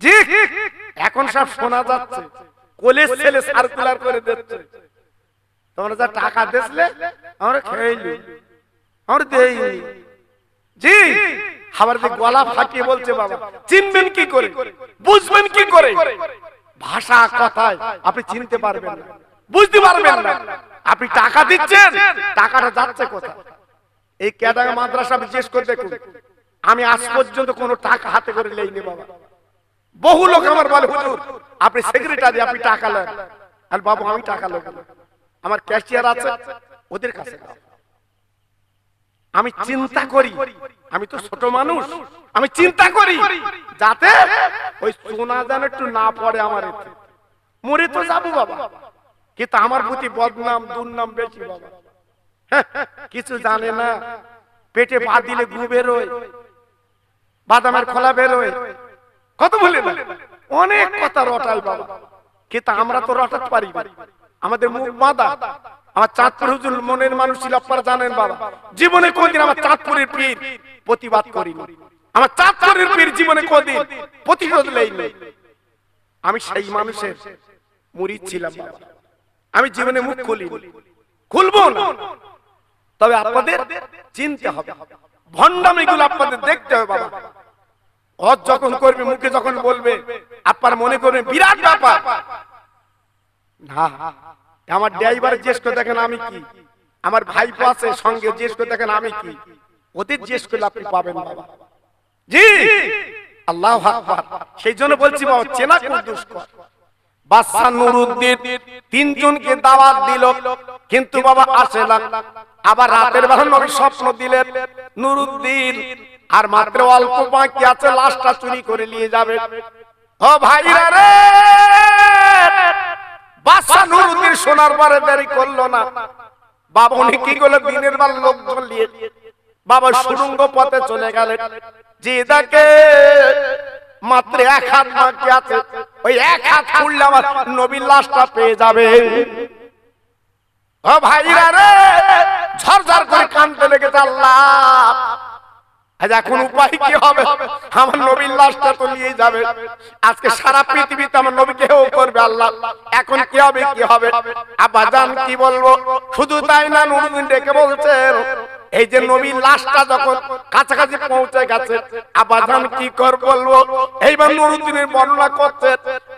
A: জি, এখন সব শোনা যাচ্ছে, কলেজ ছেলে সার্কুলার করে দিচ্ছে, তোমরা যা টাকা দিলে আমরা খেয়েলি, আমরা দেইনি। জি, আবার যে গলা ফাটিয়ে বলছে বাবা, চিনবেন কি করে, বুঝবেন কি করে? ভাষা কথায় আপনি চিনতে পারবেন না, বুঝতে পারবেন না। আপনি টাকা দিচ্ছেন, টাকাটা যাচ্ছে কোথায়? এই কেদাঙ্গা মাদ্রাসা বিশেষ করে দেখুন, আমি আজ পর্যন্ত কোনো টাকা হাতে করে লইনি বাবা। বহু লোক আমার বলে হুজুর আপনি সেক্রেটারি, আপনি টাকা নেন। আর বাবু আমি টাকা নেব না, আমার ক্যাশিয়ার আছে ওদের কাছে। আমি চিন্তা করি, আমি তো ছোট মানুষ, আমি চিন্তা করি যাতে ওই সোনা যেন একটু না পড়ে আমার এতে। মরে তো যাবো বাবা, কিন্তু আমার প্রতি বদনাম দুর্নাম বেশি বাবা। কিছু জানে না, পেটে পা দিলে গু বেরোয়, বাদামের খোলা বেরোয়, কত বলে না, অনেক কথা রটাই বাবা। কিন্তু আমরা তো রটাতে পারি না, আমাদের মুখ বাঁধা। আমার চাঁদপুর হুজুর মনের মানুষ ছিল, আপনারা জানেন বাবা। জীবনে কোনদিন আমার চাঁদপুরের পীর প্রতিবাদ করিনি, আমার চাঁদপুরের পীর জীবনে কোনদিন প্রতিশোধ নেইনি। আমি সেই মানুষের মুরিদ ছিলাম বাবা, আমি জীবনে মুখ খুলবো না। তবে আপনাদের চিনতে হবে, ভণ্ডামিগুলো আপনাদের দেখতে হবে বাবা। হজ যখন করবে, মুখে যখন বলবে, আপনার মনে করবে বিরাট ব্যাপার। না, আমার ড্রাইভার জিজ্ঞেস করে দেখেন আমি কি, আমার ভাইপো আছে সঙ্গে জিজ্ঞেস করে দেখেন আমি কি, ওদের জিজ্ঞেস করলে আপনি পাবেন বাবা। জি, আল্লাহু আকবার। সেই জন্য বলছি বাবা, চেনা খুব দুষ্কর। বাদশা নুরুদ্দিন তিনজনকে দাওয়াত দিল, কিন্তু বাবা আসে না। আবার রাতের বেলা নবী স্বপ্ন দিলেন নুরুদ্দিন আর মাত্র অল্প বাকি আছে, লাশটা চুরি করে নিয়ে যাবে। ও ভাইরা রে, বাদশা নুরুদ্দিন শোনার পরে দেরি করলো না বাবা। উনি কি করলেন, দিনের বেলা লোকজন নিয়ে বাবা সুড়ঙ্গ পথে চলে গেলেন। যে দেখে মাত্র এক হাত বাকি আছে, ওই এক হাত খুললে আমার নবীর লাশটা পেয়ে যাবে। ও ভাইরা রে, ঝরঝর করে কাঁদতে লেগেছে, আল্লাহ আজ এখন উপায় কি হবে, আমার নবীর লাশটা তো নিয়ে যাবে। আজকে সারা পৃথিবীতে আমার নবীকে হেও করবে আল্লাহ, এখন কি হবে কি হবে। আব্বাজান কি বলবো, শুধু তাই না, নুরুদ্দিন ডেকে বলছেন এই যে নবীর লাশটা যখন কাছাকাছি পৌঁছে গেছে, আব্বাজান কি কর বলবো। এইবার নুরুদ্দিনের বর্ণনা করছে,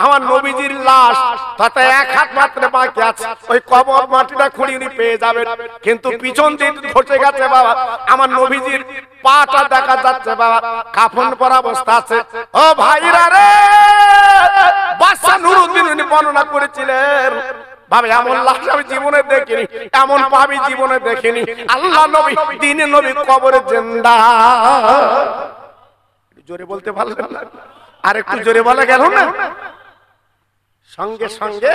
A: আমার নবীজির লাশ তাতে এক হাত মাত্র বাকি আছে, ওই কবর মাটিটা খুঁড়ি উনি পেয়ে যাবেন। কিন্তু পিছন দিক ঘটে গেছে বাবা, আমার নবীজির পাটা দেখা যাচ্ছে বাবা, কাফন পরা অবস্থা আছে। ও ভাইরা রে, বাদশা নুরুদ্দিন উনি বর্ণনা করেছিলেন বাবা, এমন লাশ আমি জীবনে দেখিনি, এমন পাবি জীবনে দেখিনি। আল্লাহ নবী, দিনে নবী, কবরে জিন্দা। জোরে বলতে পারলেন না, আর একটু জোরে বলা গেল না। সঙ্গে সঙ্গে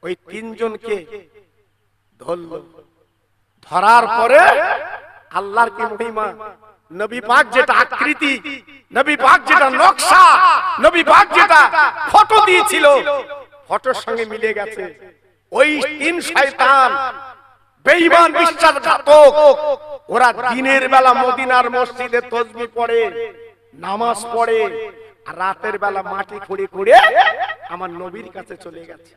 A: ওই তিনজনকে ধরল, ধরার পরে আল্লাহর কি মহিমা, নবী পাক যেটা আকৃতি, নবী পাক যেটা নকশা, নবী পাক যেটা ফটো দিয়েছিল, ফটোর সঙ্গে মিলে গেছে। ওই তিন শয়তান বেঈমান বিশ্বাসঘাতক, ওরা দিনের বেলা মদিনার মসজিদে তাসবিহ পড়ে, নামাজ পড়ে, আর রাতের বেলা মাটি খুঁড়ে খুঁড়ে আমার নবীর কাছে চলে গেছে।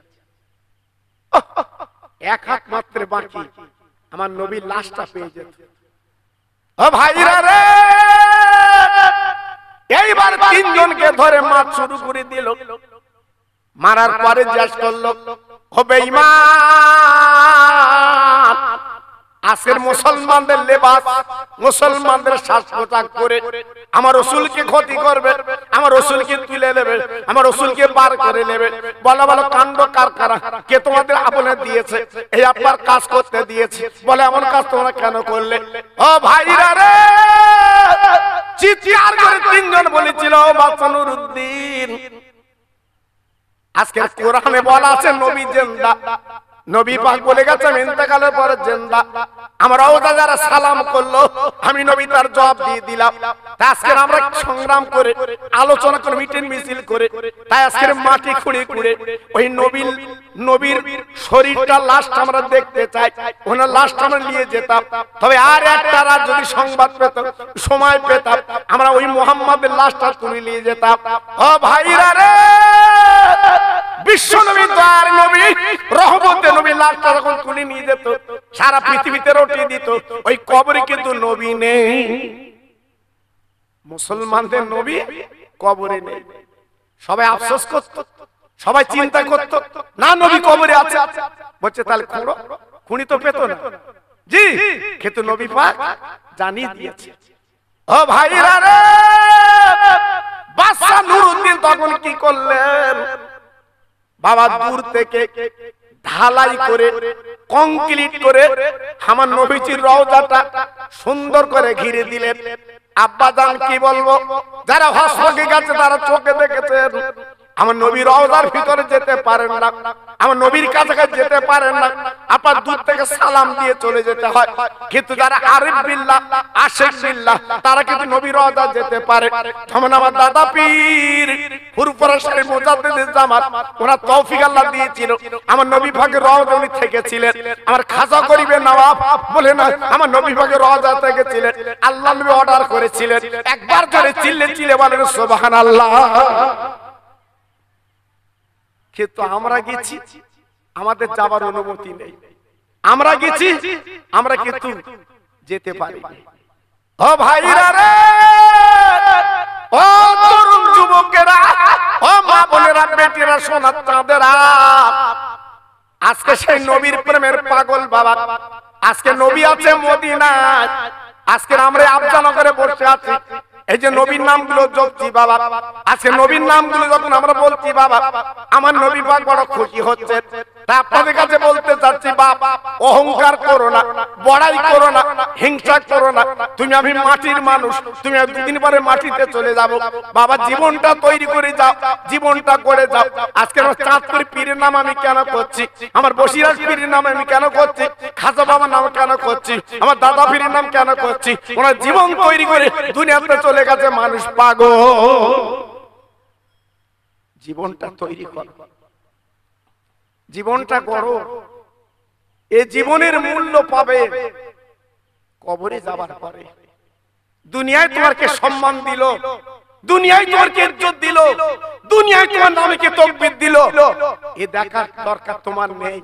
A: এক হাত মাত্র বাকি, আমার নবীর লাশটা পেয়ে যেত। ও ভাইরা রে, এইবার তিনজনকে ধরে মার শুরু করে দিল। মারার পরে জিজ্ঞাসা করলো, ও বেঈমান আজকের মুসলমানদের লেবাস, মুসলমানদের সাজ পোশাক করে আমার রাসূলকে ক্ষতি করবে, আমার রাসূলকে তুলে নেবে, আমার রাসূলকে বার করে নেবে। বলা বলো কাণ্ড কারখানা কে তোমাদের আপনে দিয়েছে, এই আপনার কাজ করতে দিয়েছে? বলে এমন কাজ তোমরা কেন করলে? ও ভাইরা রে, চিৎকার করে তিনজন বলেছিল বাদশা নুরউদ্দিন, আজকে কোরআনে বলা আছে নবী জিন্দা, নবী পাক বলে গেছেন ইন্তেকালের পরে জিন্দা। আমরা ওটা যারা সালাম করলো আমি নবী তার জবাব দিয়ে দিলাম। তাই আজকে আমরা সংগ্রাম করে আলোচনা করে মিটিং মিছিল করে তাই আজকে মাটি খুঁড়ে খুঁড়ে ওই নবীর শরীরটা লাস্ট আমরা দেখতে চাই, ওনার লাস্ট আমরা নিয়ে যেতাম। তবে আর একটা রাত যদি সংবাদ পেতাম, সময় পেতাম, আমরা ওই মুহাম্মাদের লাশটা তুলে নিয়ে যেতাম। ও ভাইরা রে, বিশ্ব নবী দয়ার নবী রহমতের নবী লাশটা যখন তুলে নিয়ে যেত সারা পৃথিবীতে রটিয়ে দিত, ওই কবরে কিন্তু নবী নেই। মুসলমানদের নবী কবরে নেই। সবাই আফসোস করত, সবাই চিন্তা করত না নবী কবরে আছে। বলছে তাহলে খুঁড়ো, খুঁড়ি তো পেত না। জি, কিন্তু নবী পাক জানিয়ে দিয়েছে। ও ভাইরা রে, বাদশা নুরউদ্দিন তখন কি করলেন? বাবা দূর থেকে ঢালাই করে কংক্রিট করে আমার নবীজির রওজাটা সুন্দর করে ঘিরে দিলেন। আব্বাজান কি বলবো, যারা হসপকে গেছে তারা চোখে দেখেছেন আমার নবীর রওজার ভিতরে যেতে পারেন না, আমার নবীর কাছাকাছি যেতে পারেন না, আপনার দূর থেকে সালাম দিয়ে চলে যেতে হয়। কিন্তু যারা আরিফ বিল্লাহ, আশিক বিল্লাহ, তারা কিন্তু নবীর রওজা যেতে পারে। যেমন আমার দাদা পীর ফুরফুরা শরীফ মুজাদ্দিদ জামাত, ওনার তৌফিক আল্লাহ দিয়েছিল, আমার নবী পাকের রওজা উনি থেকেছিলেন। আমার খাজা গরিবের নওয়াব বলে না, আমার নবী পাকের রওজা থেকেছিলেন। আল্লাহ নবী অর্ডার করেছিলেন, একবার ধরে চিল্লে চিল্লে বলেন সুবহানাল্লাহ। কিন্তু আমরা গেছি, আমাদের যাবার অনুমতি নেই। আমরা গেছি, আমরা কিন্তু যেতে পারি। ও ভাইরা রে, ও তরুণ যুবকেরা, ও মা বোনেরা, বেটিরা, সোনার চাঁদেরা, আজকে সেই নবীর প্রেমের পাগল বাবা, আজকে নবী আছে মদিনায়, আজকে আমরা আফজানগরে বসে আছি। এই যে নবীর নামগুলো জপছি বাবা, আজকে নবীর নামগুলো যখন আমরা বলছি বাবা, আমার নবী পাক বড় খুশি হচ্ছে। তা আপনাদের কাছে বলতে চাচ্ছি বাবা, অহংকার করো না, বড়াই করো না, হিংসা করো না। তুমি আমি মাটির মানুষ, তুমি দুদিন পরে মাটিতে চলে যাবো বাবা। জীবনটা তৈরি করে যাও, জীবনটা করে যাও। আজকে আমার চাঁদপুর পীরের নাম আমি কেন করছি, আমার বসিরাজ পীরের নাম আমি কেন করছি, খাজা বাবার নাম কেন করছি, আমার দাদা পীরের নাম কেন করছি? ওনার জীবন তৈরি করে দুনিয়াতে চলে গেছে মানুষ পাগল। জীবনটা তৈরি করো, জীবনটা গড়ো। এই জীবনের মূল্য পাবে কবরে যাবার পরে। দুনিয়ায় তোমাকে সম্মান দিল, দুনিয়ায় তোমাকে ইজ্জত দিল, দুনিয়ায় তোমার নামে কে তাকবীর দিল, এ দেখার দরকার তোমার নেই।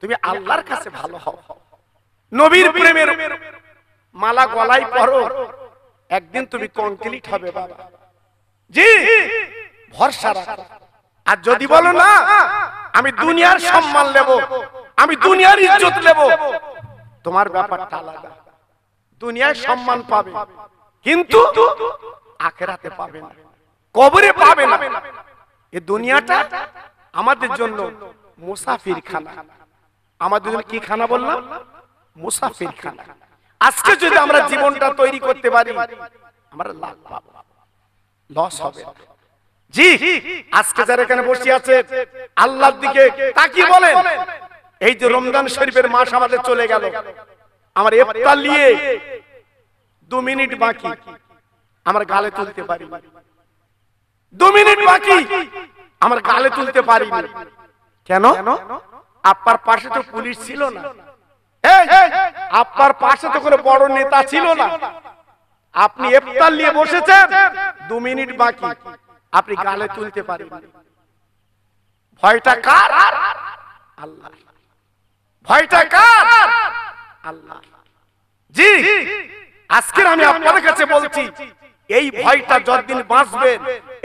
A: তুমি আল্লাহর কাছে ভালো হও, নবীর প্রেমের মালা গলায় পরো, একদিন তুমি কমপ্লিট হবে বাবা। জি, ভরসা রাখো। আর যদি বলো না আমি দুনিয়ার সম্মান নেব, আমি দুনিয়ার ইজ্জত নেব, তোমার ব্যাপারটা আলাদা। দুনিয়ায় সম্মান পাবে কিন্তু আখিরাতে পাবে না, কবরে পাবে না। এই দুনিয়াটা আমাদের জন্য মুসাফির খানা। আমাদের জন্য কি খানা বললাম? মুসাফির খানা। আজকে যদি আমরা জীবনটা তৈরি করতে পারি, আমরা লাভ পাবো, লস হবে। জি, আজকে যারা এখানে বসে আছে আল্লাহর দিকে তাকিয়ে বলেন, এই যে রমজান শরীফের মাস আমাদের চলে গেল, আমার ইফতার নিয়ে 2 মিনিট বাকি, আমার গালে তুলতে পারি। 2 মিনিট বাকি, আমার গালে তুলতে পারি। কেন? আপনার পাশে তো পুলিশ ছিল না, আপনার পাশে তো কোনো বড় নেতা ছিল না। আপনি ইফতার নিয়ে বসেছেন, 2 মিনিট বাকি, আপনি গালে তুলতে পারেন। ভয়টা কার? আল্লাহ। ভয়টা কার? আল্লাহ। জি, আজকে আমি আপনাদের কাছে বলছি, এই ভয়টা যতদিন বাঁচবেন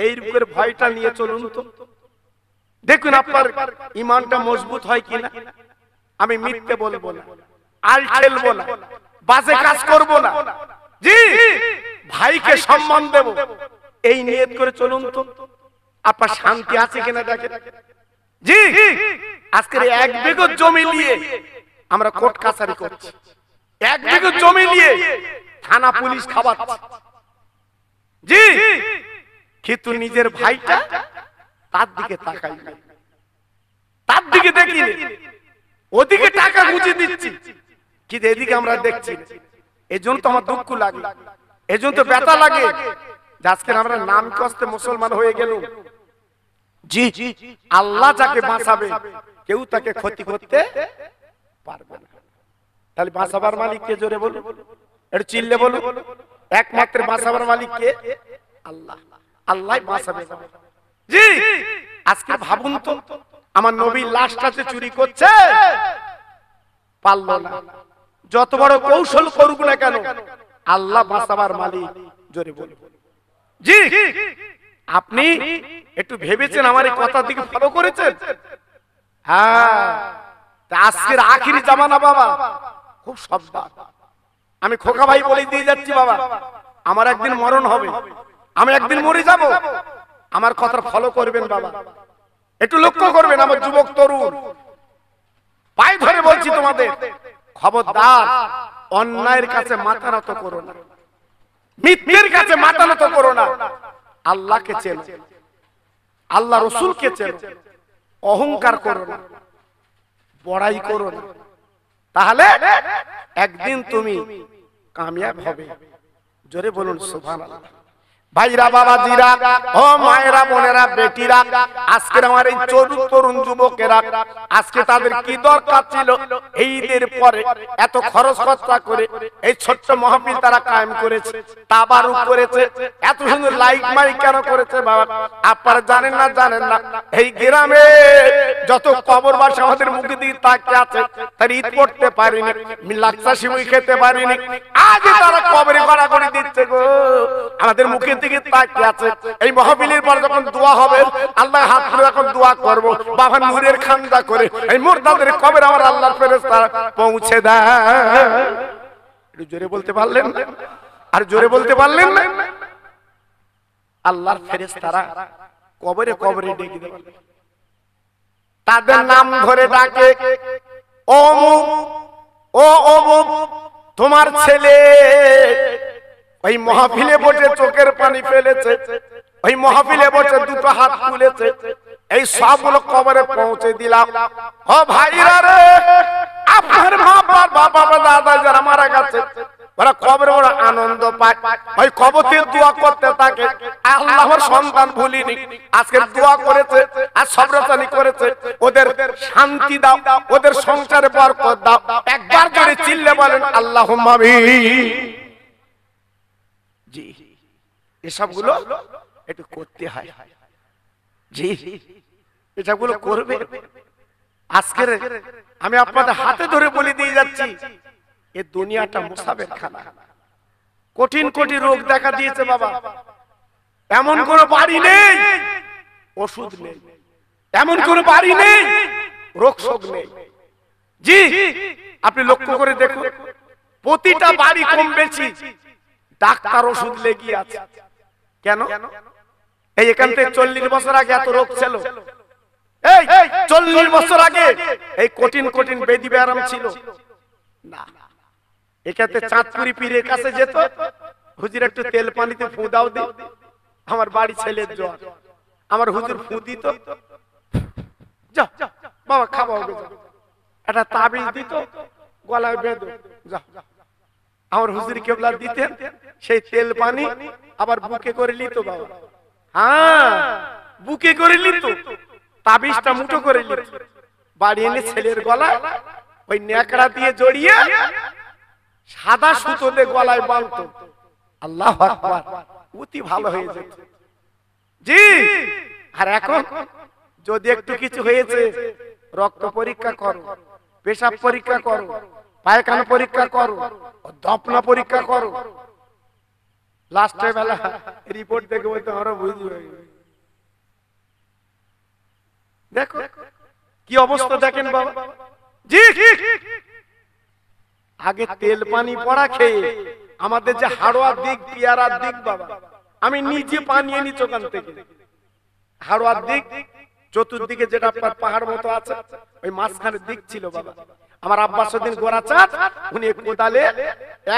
A: এই রূপের ভয়টা নিয়ে চলুন তো, দেখুন আপনার ঈমানটা মজবুত হয় কিনা। আমি মিথ্যে বলবো না, আল ঠেলবো না, বাজে কাজ করব না, জি ভাইকে সম্মান দেব, এই নিয়ত করে চলুন তো আপনার শান্তি আছে কিনা দেখেন। জি আজকের এক বিঘা জমি নিয়ে আমরা কোর্ট কাছারি করছি, এক বিঘা জমি নিয়ে থানা পুলিশ খাওয়াচ্ছে, জি কিন্তু নিজের ভাইটা তার দিকে তাকাই না, তার দিকে দেখি ওদিকে টাকা গুঁজে দিচ্ছি কিন্তু এদিকে আমরা দেখছি। এজন্য তো আমার দুঃখ লাগে, এজন্য তো ব্যথা লাগে যে আজকে আমরা নাম কষ্টে মুসলমান হয়ে গেল। জি আল্লাহ যাকে বাঁচাবে কেউ তাকে ক্ষতি করতে পারবে না। তাহলে বাঁচাবার মালিক কে? জোরে বলুন, একটু চিল্লে বলুন। একমাত্র বাঁচাবার মালিক কে? আল্লাহ। আল্লাহ বাঁচাবে। জি আজকে ভাবুন তো, আমার নবীর লাশটাতে চুরি করছে, পারলো না, যত বড় কৌশল করুক না কেন আল্লাহ বাঁচাবার মালিক। জোরে বলুন। জি আপনি একটু ভেবেছেন, আমার এই কথার দিকে ফলো করেছেন? হ্যাঁ আজকের আখিরি জামানা বাবা, খুব সাবধান। আমি খোকা ভাই বলে দিয়ে যাচ্ছি বাবা, আমার একদিন মরণ হবে, আমি একদিন মরে যাব, আমার কথা ফলো করবেন বাবা, একটু লক্ষ্য করবেন। আমার যুবক তরুণ পায়ে ধরে বলছি তোমাদের, খবরদার অন্যায়ের কাছে মাথা নত করো না, মিথ্যের কাছে মাথা নত করো না। আল্লাহকে চেনো, আল্লাহ রসুলকে চেনো, অহংকার করো না, বড়াই করো না, তাহলে একদিন তুমি কামিয়াব হবে। জোরে বলুন সুবহানাল্লাহ। ভাইরা বাবাজিরা, ও মায়েরা বোনেরা বেটিরা, আজকের আমার এই তরুণ যুবকেরা, আজকে তাদের কি দরকার ছিল ঈদের পরে এত খরচ খরচা করে এই ছোট্ট মাহফিল তারা কায়েম করেছে, তাবারুক করেছে, এত সুন্দর লাইট মাইক কেন করেছে বাবা? আপনারা জানেন না, জানেন না এই গ্রামে যত কবরবাসী আমাদের মুখে দিয়ে তাকিয়ে আছে, তার ঈদ করতে পারিনি, মিলাক্সা সিমুই খেতে পারিনি, আজ তারা কবরে গড়াগড়ি দিচ্ছে গো, আমাদের মুখে দিকে তাকিয়ে আছে। এই মাহফিলের পর যখন দোয়া হবে, আল্লাহ হাত ধরে এখন দোয়া করব, বাবা নূরের খান্দা করে এই মুর্দাদের কবরে আমার আল্লাহর ফেরেশতারা পৌঁছে দেয়। একটু জোরে বলতে পারলেন না? আর জোরে বলতে পারলেন না? আল্লাহর ফেরেশতারা কবরে কবরে ডেকে দেবে, তাদের নাম ধরে ডাকে, ও অমুক, ও অমুক, তোমার ছেলে ওই মাহফিলে বসে চোখের পানি ফেলেছে, ওই মাহফিলে বসে দুটো হাত তুলেছে, এই সবগুলো কবরে পৌঁছে দিলাম। ও ভাইরা রে, আপনার মা বাবা দাদা যারা মারা গেছে ওরা কবরে ওরা আনন্দ পায়, ওই কবরে দোয়া করতে থাকে, আল্লাহর সন্তান ভুলিনি, আজকে দোয়া করেছে আর সবরতানি করেছে, ওদের শান্তি দাও, ওদের সংসারে বরকত দাও। একবার জোরে চিল্লে বলেন আল্লাহুম্মা আমিন। জি এসবগুলো একটু করতে হয়, জি এসবগুলো করবে। আজকের আমি আপনাদের হাতে ধরে বলে দিয়ে যাচ্ছি, এই দুনিয়াটা মুসাবের খানা, কঠিন কঠিন রোগ দেখা দিয়েছে বাবা, এমন কোন বাড়ি নেই ওষুধ নেই, এমন কোন বাড়ি নেই রোগ শোক নেই। জি আপনি লক্ষ্য করে দেখুন, প্রতিটা বাড়ি কম বেশি ডাক্তার ওষুধ লেগে আছে। কেন? এই এখান থেকে 40 বছর আগে এত রোগ ছিল, এই 40 বছর আগে এই কঠিন কঠিন বেদি ব্যারাম ছিল না। এখানে চাঁদপুরি পীরের কাছে যেত, হুজুর একটু তেল পানিতে ফু দাও দি, আমার বাড়ি ছেলের জ্বর, আমার হুজুর ফু দিত, যাও বাবা খাওয়া হবে, একটা তাবিজ দিত, গলায় বেঁধো যাও। আমার হুজুর কেবলা দিতেন সেই তেল পানি, আবার বুকে করে নিত বাবা, হ্যাঁ বুকে করে নিত, তাবিজটা মুঠো করে নিত, বাড়ি এনে ছেলের গলায় ওই ন্যাকড়া দিয়ে জড়িয়ে সাদা সুতো দিয়ে গলায় বাঁধত। আল্লাহু আকবার, অতি ভালো হয়ে যেত। জি আর এখন যদি একটু কিছু হয়েছে, রক্ত পরীক্ষা করো, পেশাব পরীক্ষা করো, পায়খানা পরীক্ষা করো, দপনা পরীক্ষা করো, লাস্টে বেলা রিপোর্ট দেখে বলতে আমরা বুঝবে। দেখো কি অবস্থা দেখেন বাবা। জি আগে তেল পানি পড়া খেয়ে আমাদের যে হাড়োয়া দিক পিয়ারার দিক বাবা, আমি নিজে পানি এনেছি ওখান থেকে। হাড়োয়ার দিক চতুর্দিকে যেটা পাহাড় মতো আছে, ওই মাঝখানে দিক ছিল বাবা। আমার আব্বা সেদিন গোড়া চাঁদ, উনি কোদালে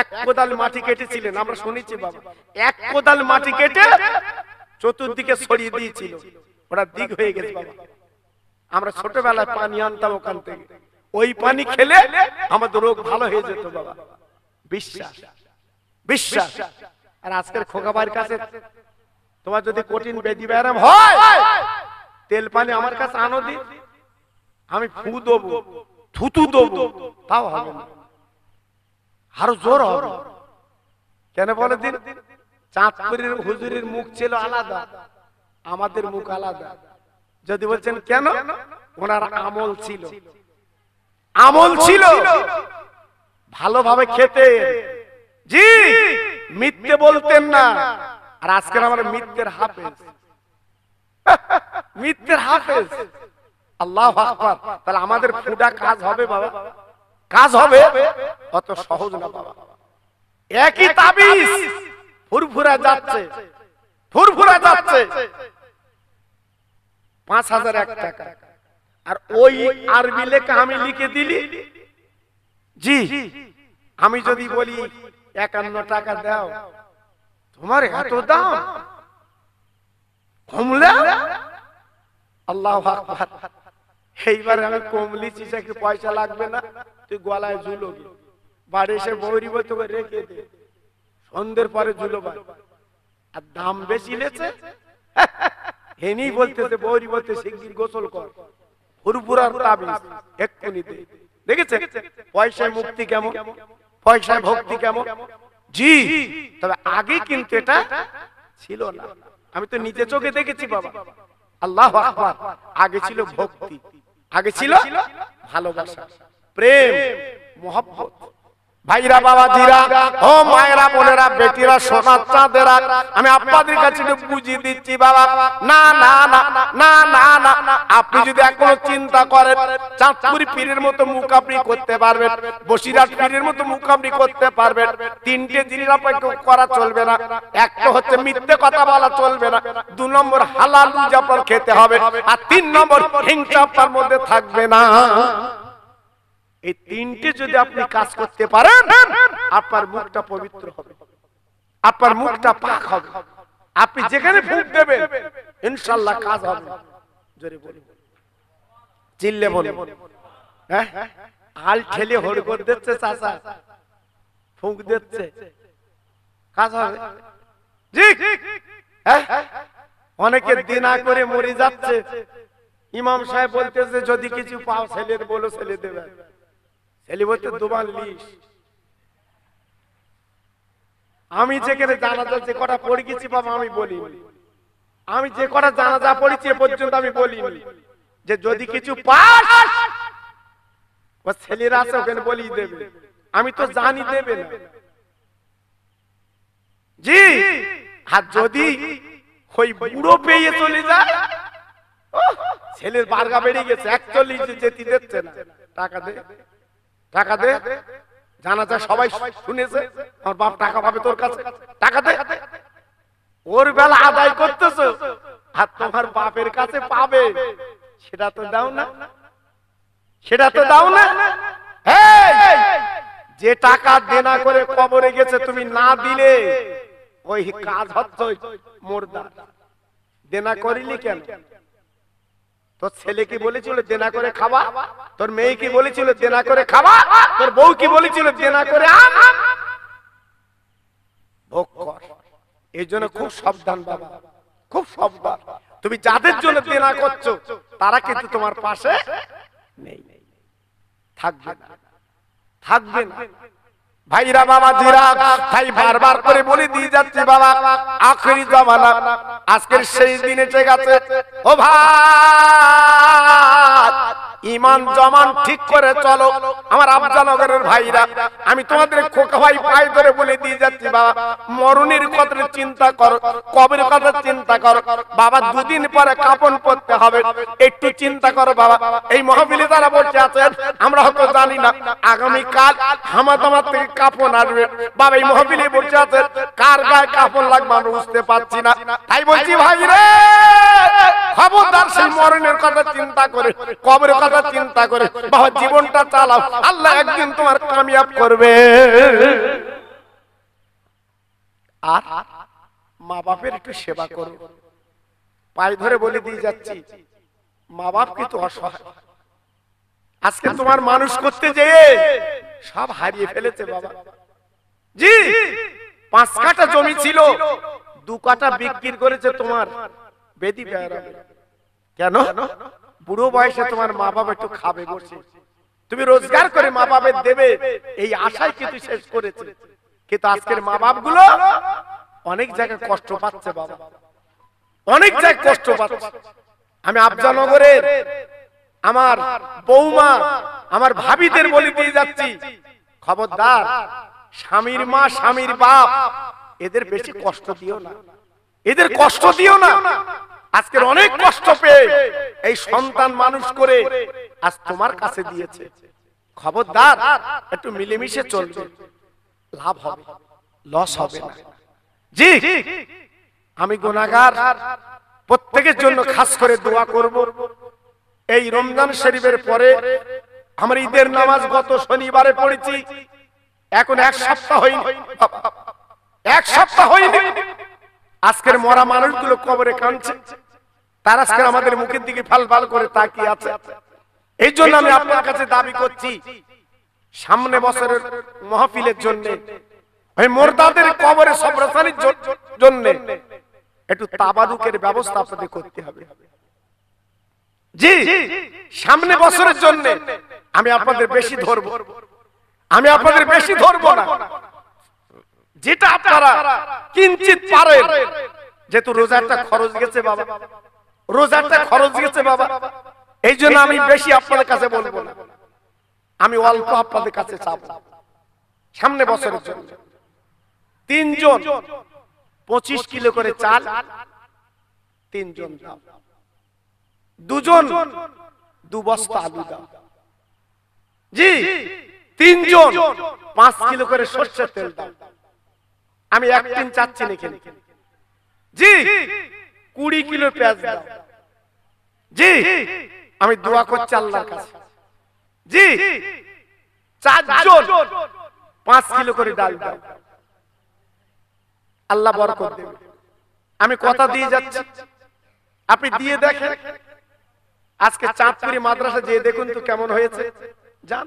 A: এক কোদাল মাটি কেটেছিলেন, আমরা শুনেছি বাবা। এক কোদাল মাটি কেটে চতুর্দিকে ছড়িয়ে দিয়েছিল, ওটা দিক হয়ে গেছে বাবা। আমরা ছোটবেলায় পানি আনতাম ওখান থেকে, ওই পানি খেলে আমাদের রোগ ভালো হয়ে যেত বাবা। বিশ্বাস বিশ্বাস। আর আজকের খোকাবার কাছে তোমার যদি কঠিন ব্যাধি ব্যায়াম হয়, তেল পানি আমার কাছে আনো দি, আমি ফু দেবো, থুতু দেবো, তাও হবে না, আরো জোর হবে। কেন বলে দিন? চাঁদপুরের হুজুরের মুখ ছিল আলাদা, আমাদের মুখ আলাদা। যদি বলছেন কেন, ওনার আমল ছিল, আমল ছিল, ভালোভাবে খেতে, জি মিথ্যে বলতেন না। আর আজকের আমরা মিথ্যের হাফেজ, মিথ্যের হাফেজ। আল্লাহু আকবার। তাহলে আমাদের ফুটা কাজ হবে বাবা, কাজ হবে, অত সহজ না বাবা। একই তাবিজ ফুরফুরা যাচ্ছে, ফুরফুরা যাচ্ছে 5001 টাকা। আর ওই আরবি লেখা আমি লিখে দিলি, জি আমি যদি বলি 51 টাকা দাও, তোমার এত দাম কমলা? আল্লাহু আকবার। এইবার আমি কমলি চিসাকে পয়সা লাগবে না, তুই গলায় ঝুলবি, বাড়ি এসে বৌরি বই তোকে রেখে দে, সন্ধ্যের পরে ঝুলবা। আর দাম বেশি লেছে, হেনি বলতেছে বৌরি বলতে শিগগির গোসল কর, ফুরফুরার তাবিজ এক্ষুনি দে। দেখেছে পয়সায় মুক্তি কেমন, পয়সায় ভক্তি কেমন। জি তবে আগে কিন্তু এটা ছিল না, আমি তো নিজে চোখে দেখেছি বাবা। আল্লাহু আকবার। আগে ছিল ভক্তি, আগে ছিল ভালোবাসা, প্রেম, মহব্বত। ভাইরা বাবাজিরা, ও মায়েরা বোনেরা, বেটিরা, সোনার চাঁদেরা, আমি আপনাদের কাছে বুঝিয়ে দিচ্ছি বাবা। না না না না না না, আপনি যদি এখনো চিন্তা করেন চাঁদপুরি পীরের মতো মুখ আপনি করতে পারবেন, বসিরহাট পীরের মতো মুখ আপনি করতে পারবেন, তিনটে জিনিস আপনাকে করা চলবে না। একটা হচ্ছে মিথ্যে কথা বলা চলবে না, 2 নম্বর হালাল রুজি আপনার খেতে হবে, আর 3 নম্বর হিংসা আপনার মধ্যে থাকবে না। এই তিনটে যদি আপনি কাজ করতে পারেন, আপনার মুখটা পবিত্র হবে, আপনার মুখটা পাক হবে, আপনি যেখানে ফুঁক দেবেন ইনশাআল্লাহ কাজ হবে। জোরে বলুন, চিল্লে বলুন। হ্যাঁ আল ঠেলে হড় করে দিচ্ছে চাচা, ফুঁক দিচ্ছে, কাজ হবে। জি অনেকে দিনা করে মরে যাচ্ছে, ইমাম সাহেব বলতেছে যদি কিছু পাও ছেলের বলো, ছেলে দেবে। ছেলে বলতে দুবার লিস। আমি যেখানে জানাজা যে কটা পড়ে গেছি বাবা আমি বলিনি, আমি যে কটা জানাজা পড়েছি এ পর্যন্ত আমি বলিনি যে যদি কিছু পাস ও ছেলেরা আছে ওখানে বলি দেবে, আমি তো জানি দেবে না। জি আর যদি ওই বুড়ো পেয়ে চলে যায়, ছেলের বার্গা বেড়ে গেছে 41 যেতে দিচ্ছে না, টাকা দে টাকা দে, জানাজা সবাই শুনেছে, আমার বাপ টাকা পাবে তোর কাছে, টাকা দে। ওর বেলা আদায় করতেছো আর তোমার বাপের কাছে পাবে, সেটা তো দাও না, সেটা তো দাও না। যে টাকা দেনা করে কবরে গেছে তুমি না দিলে ওই কাজ হচ্ছে মুর্দা। দেনা করিলি কেন? তোর ছেলে কি বলেছিল দেনা করে খাওয়া, তোর মেয়ে কি বলেছিল দেনা করে খাওয়া, তোর বউ কি বলেছিল দেনা করে ভোগ কর। এই জন্য খুব সাবধান বাবা, খুব সাবধান। তুমি যাদের জন্য দেনা করছো তারা কিন্তু তোমার পাশে নেই, থাকবে না, থাকবে না। ভাইরা বাবাজিরা, তাই বারবার করে বলে দিয়ে যাচ্ছি বাবা, আখেরি জামানা আজকের সেই দিন এসে গেছে। ও ভাই ইমান জমান ঠিক করে চলো। আমার আফজানগরের ভাইরা, আমি তোমাদের খোকা ভাই পায়ে ধরে বলে দিয়ে যাচ্ছি, বাবা মরণের কথা চিন্তা করো, কবরের কথা চিন্তা করো বাবা, দুদিন পরে কাফন পরতে হবে, একটু চিন্তা করো বাবা। এই মাহফিলে যারা বসে আছেন, আমরা হয়তো জানি না আগামী কাল হামাদামার থেকে কাফন আসবে বাবা। এই মাহফিলে বসে আছেন, কার গায়ে কাফন লাগবে আমরা বুঝতে পারছি না। তাই বলছি ভাই রে, খবরদার সেই মরণের কথা চিন্তা করে, কবরের কথা চিন্তা করে বাবা জীবনটা চালাও, আল্লাহ একদিন তোমার কামিয়াব করবে। আর মা বাপের একটু সেবা করো, পায়ে ধরে বলে দিয়ে যাচ্ছি, মা বাপ কিন্তু অসহায়। আজকে তোমার মানুষ করতে যেয়ে সব হারিয়ে ফেলেছে বাবা। জি 5 কাঠা জমি ছিল, 2 কাঠা বিক্রি করেছে তোমার বেদি বেয়ারা। কেন? বুড়ো বয়সে তোমার মা বাবা একটু খাবে বসে, তুমি রোজগার করে মা বাবার দেবে এই আশায় কিন্তু শেষ করেছে। কিন্তু আজকের মা বাপ গুলো অনেক জায়গায় কষ্ট পাচ্ছে বাবা, অনেক জায়গায় কষ্ট পাচ্ছে। আমি আফজানগরের আমার বৌমা, আমার ভাবিদের বলে দিয়ে যাচ্ছি, খবরদার স্বামীর মা স্বামীর বাপ এদের বেশি কষ্ট দিও না, এদের কষ্ট দিও না। আজকের অনেক কষ্ট পেয়ে এই সন্তান মানুষ করে আজ তোমার কাছে দিয়েছে। খবরদার একটু মিলেমিশে চলবে, লাভ হবে, লস হবে না। জি আমি গুনাহগার, প্রত্যেকের জন্য খাস করে দোয়া করব। এই রমজান শরীফের পরে আমরা ঈদের নামাজ গত শনিবারে পড়েছি, এখন 1 সপ্তাহ হয়নি, 1 সপ্তাহ হয়নি। আজকের মরা মানুষগুলো কবরে কাঁদছে, তারা আজকে আমাদের মুখের দিকে ফাল ফাল করে তাকিয়ে আছে। এই জন্য আমি আপনার কাছে দাবি করছি, সামনে বছরের মাহফিলের জন্য ওই মুর্দাদের কবরে সবরসানির জন্য একটু তাবারুকের ব্যবস্থা আপনাদের করতে হবে। জি সামনে বছরের জন্য আমি আপনাদের বেশি ধরবো, আমি আপনাদের বেশি ধরবো না। যেটা আপনারা কিঞ্চিত পারেন, যেহেতু রোজারটা খরচ গেছে বাবা, রোজারটা খরচ গেছে বাবা, এই জন্য আমি বেশি আপনাদের কাছে বলবো না, আমি অল্প আপনাদের কাছে চাবো। সামনে বছরের জন্য 3 জন 25 কিলো করে চাল, 3 জন দাও, 2 জন 2 বস্তা আলু দাও। জি 3 জন 5 কিলো করে সরষের তেল দাও। আমি 1 দিন চাচ্ছি না এখানে। জি 20 কিলো পেঁয়াজ দাও। জি আমি দোয়া করছি আল্লাহর কাছে। জি 4 জন 5 কিলো করে ডাল দাও, আল্লাহ বরকত দেবে। আমি কথা দিয়ে যাচ্ছি, আপনি দিয়ে দেখেন। আজকে চাঁদপুরি মাদ্রাসা যে দেখুন তো কেমন হয়েছে, জান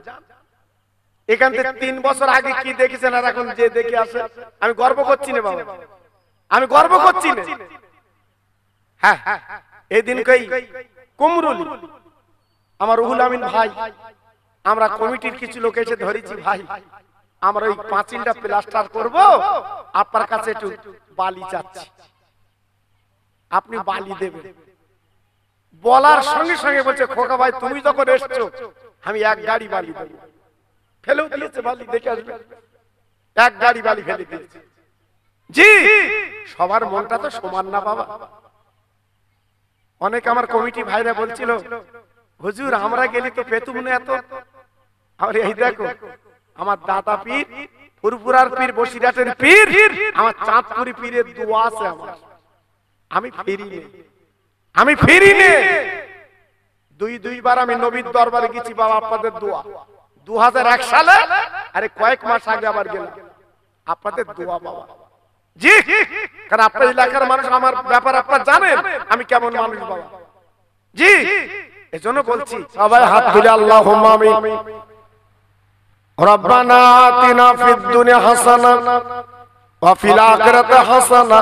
A: এখান থেকে 3 বছর আগে কি দেখেছেন আর এখন যে দেখে আসে, আমি গর্ব করছি না বাবা, আমি গর্ব করছি না। হ্যাঁ এই দিনকেই কুমরুল আমার রুহুল আমিন ভাই, আমরা কমিটির কিছু লোক এসে ধরেছি, ভাই আমরা ওই পাঁচিলটা প্লাস্টার করব, আপনার কাছে একটু বালি চাচ্ছি, আপনি বালি দেবেন। বলার সঙ্গে সঙ্গে বলছে, খোকা ভাই তুমি যখন এসছো আমি 1 গাড়ি বালি দেব। ফেলেও দিয়েছে বালি, দেখে আসবে 1 গাড়ি বালি ফেলে দিয়েছে। জি সবার মনটা তো সমান না বাবা। অনেক আমার কমিটি ভাইরা বলছিল, হুজুর আমরা গেলে তো পেতুম না এত। আর এই দেখো আমার দাদা পীর, ফুরফুরার পীর, বসিরহাটের পীর, আমার চাঁদপুরি পীরের দোয়া আছে আমার, আমি ফিরি নে, আমি ফিরি নে। 2 বার আমি নবীর দরবারে গেছি বাবা, আপনাদের দোয়া। 2001 সালে আরে কয়েক মাস আগে আবার গেলাম, আপনাদের দোয়া বাবা। জি কারণ আপনার এলাকার মানুষ আমার ব্যাপার আপনারা জানেন আমি কেমন মানুষ বাবা। জি এজন্য বলছি সবাই হাত তুলে আল্লাহুম্মা আমিন। রব্বানা আতিনা ফিদ দুনিয়া হাসানা ওয়া ফিল আখিরাতি হাসানা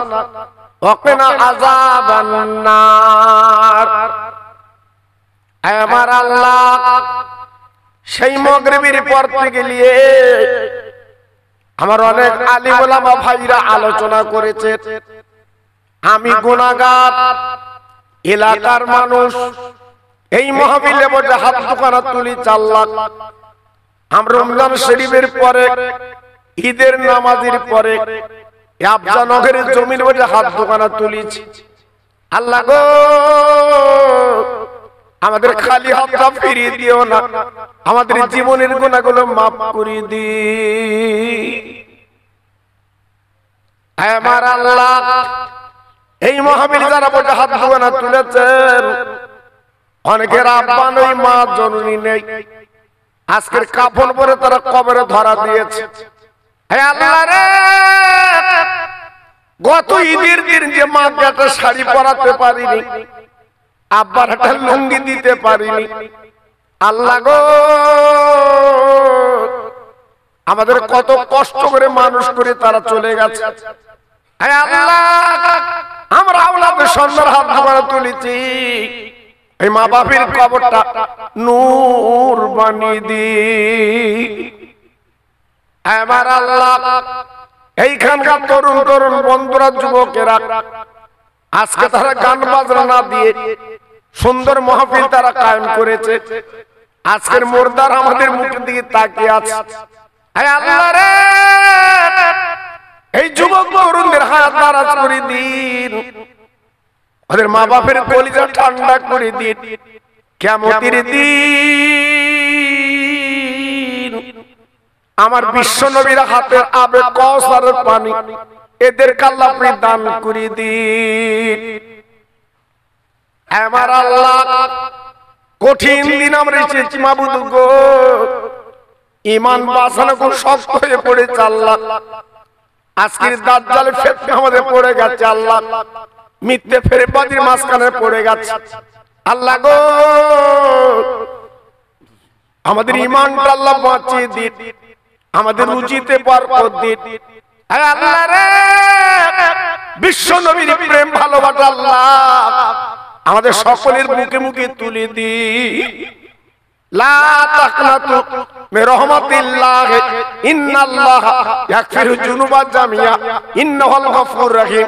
A: ওয়া কিনা আযাবান নার। হে আমার আল্লাহ, সেই মাগরিবের পর থেকে নিয়ে আমার অনেক আলিম ওলামা ভাইরা আলোচনা করেছে, আমি গুনাহগার, এলাকার মানুষ, এই মাহফিলে বসে হাত দুখানা তুলি 4 লাখ। আমরা রমজান শরীফের পরে ঈদের নামাজের পরে আফজানগরের জমির বসে হাত দুখানা তুলিছি। আল্লাহ গো আমাদের খালি হাতটা ফিরিয়ে দিও না, আমাদের জীবনের গুনাহগুলো মাফ করে দি। আমার আল্লাহ এই মাহফিল যারা বসে হাত দুখানা তুলেছেন, অনেকের আব্বা নেই, মা জননী নেই, আজকের কাফন পরে তারা কবরে ধরা দিয়েছে। হে আল্লাহ রে, গত ঈদের দিন যে মাকে একটা শাড়ি পরাতে পারিনি, আব্বার একটা লুঙ্গি দিতে পারিনি, আল্লাহ গো আমাদের কত কষ্ট করে মানুষ করে তারা চলে গেছে। হে আল্লাহ, আমরা আওলাদের সন্তান হাত ধরে তুলেছি, এই মা বাপের কবরটা নূর বানিয়ে দি। আমার আল্লাহ এইখানকার তরুণ তরুণ বন্ধুরা, যুবকেরা আজকে তারা গান বাজনা না দিয়ে সুন্দর মাহফিল তারা কায়েম করেছে। আজকের মুর্দার আমাদের মুখের দিকে তাকিয়ে আছে। হে আল্লাহ রে, এই যুবক তরুণদের হাত দারাজ করে দিন, ওদের মা বাপের কলিজা ঠান্ডা করে দিন। কিয়ামতের দিন আমার বিশ্ব নবীর হাতের আবে কাউসারের পানি এদের আল্লাহ আপনি দান করে দিন। আমার আল্লাহ কঠিন দিন আমরা এসেছি মাবুদ গো, ঈমান বাঁচানো খুব শক্ত হয়ে পড়েছে আল্লাহ। আজকের দাজ্জাল ফিতনা আমাদের পড়ে গেছে আল্লাহ, মিথ্যে ফেরেবাদীর মাঝখানে পড়ে গেছে আল্লাহ গো। আমাদের ঈমানটা আল্লাহ বাঁচিয়ে দিন, আমাদের রুজিতে বরকত দিন। হে আল্লাহ রে, বিশ্ব নবীর প্রেম ভালোবাসা আল্লাহ আমাদের সকলের মুখে মুখে তুলে দিন। লা তাকনাতু মির রাহমাতিল্লাহ, ইন্নাল্লাহা ইয়াগফিরু যুনুবা জামিয়া, ইন্নাহুল গফুর রহিম।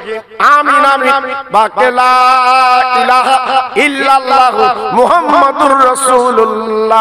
A: আমিন আমিন। বাকে লা ইলাহা ইল্লাল্লাহু মুহাম্মাদুর রাসূলুল্লাহ।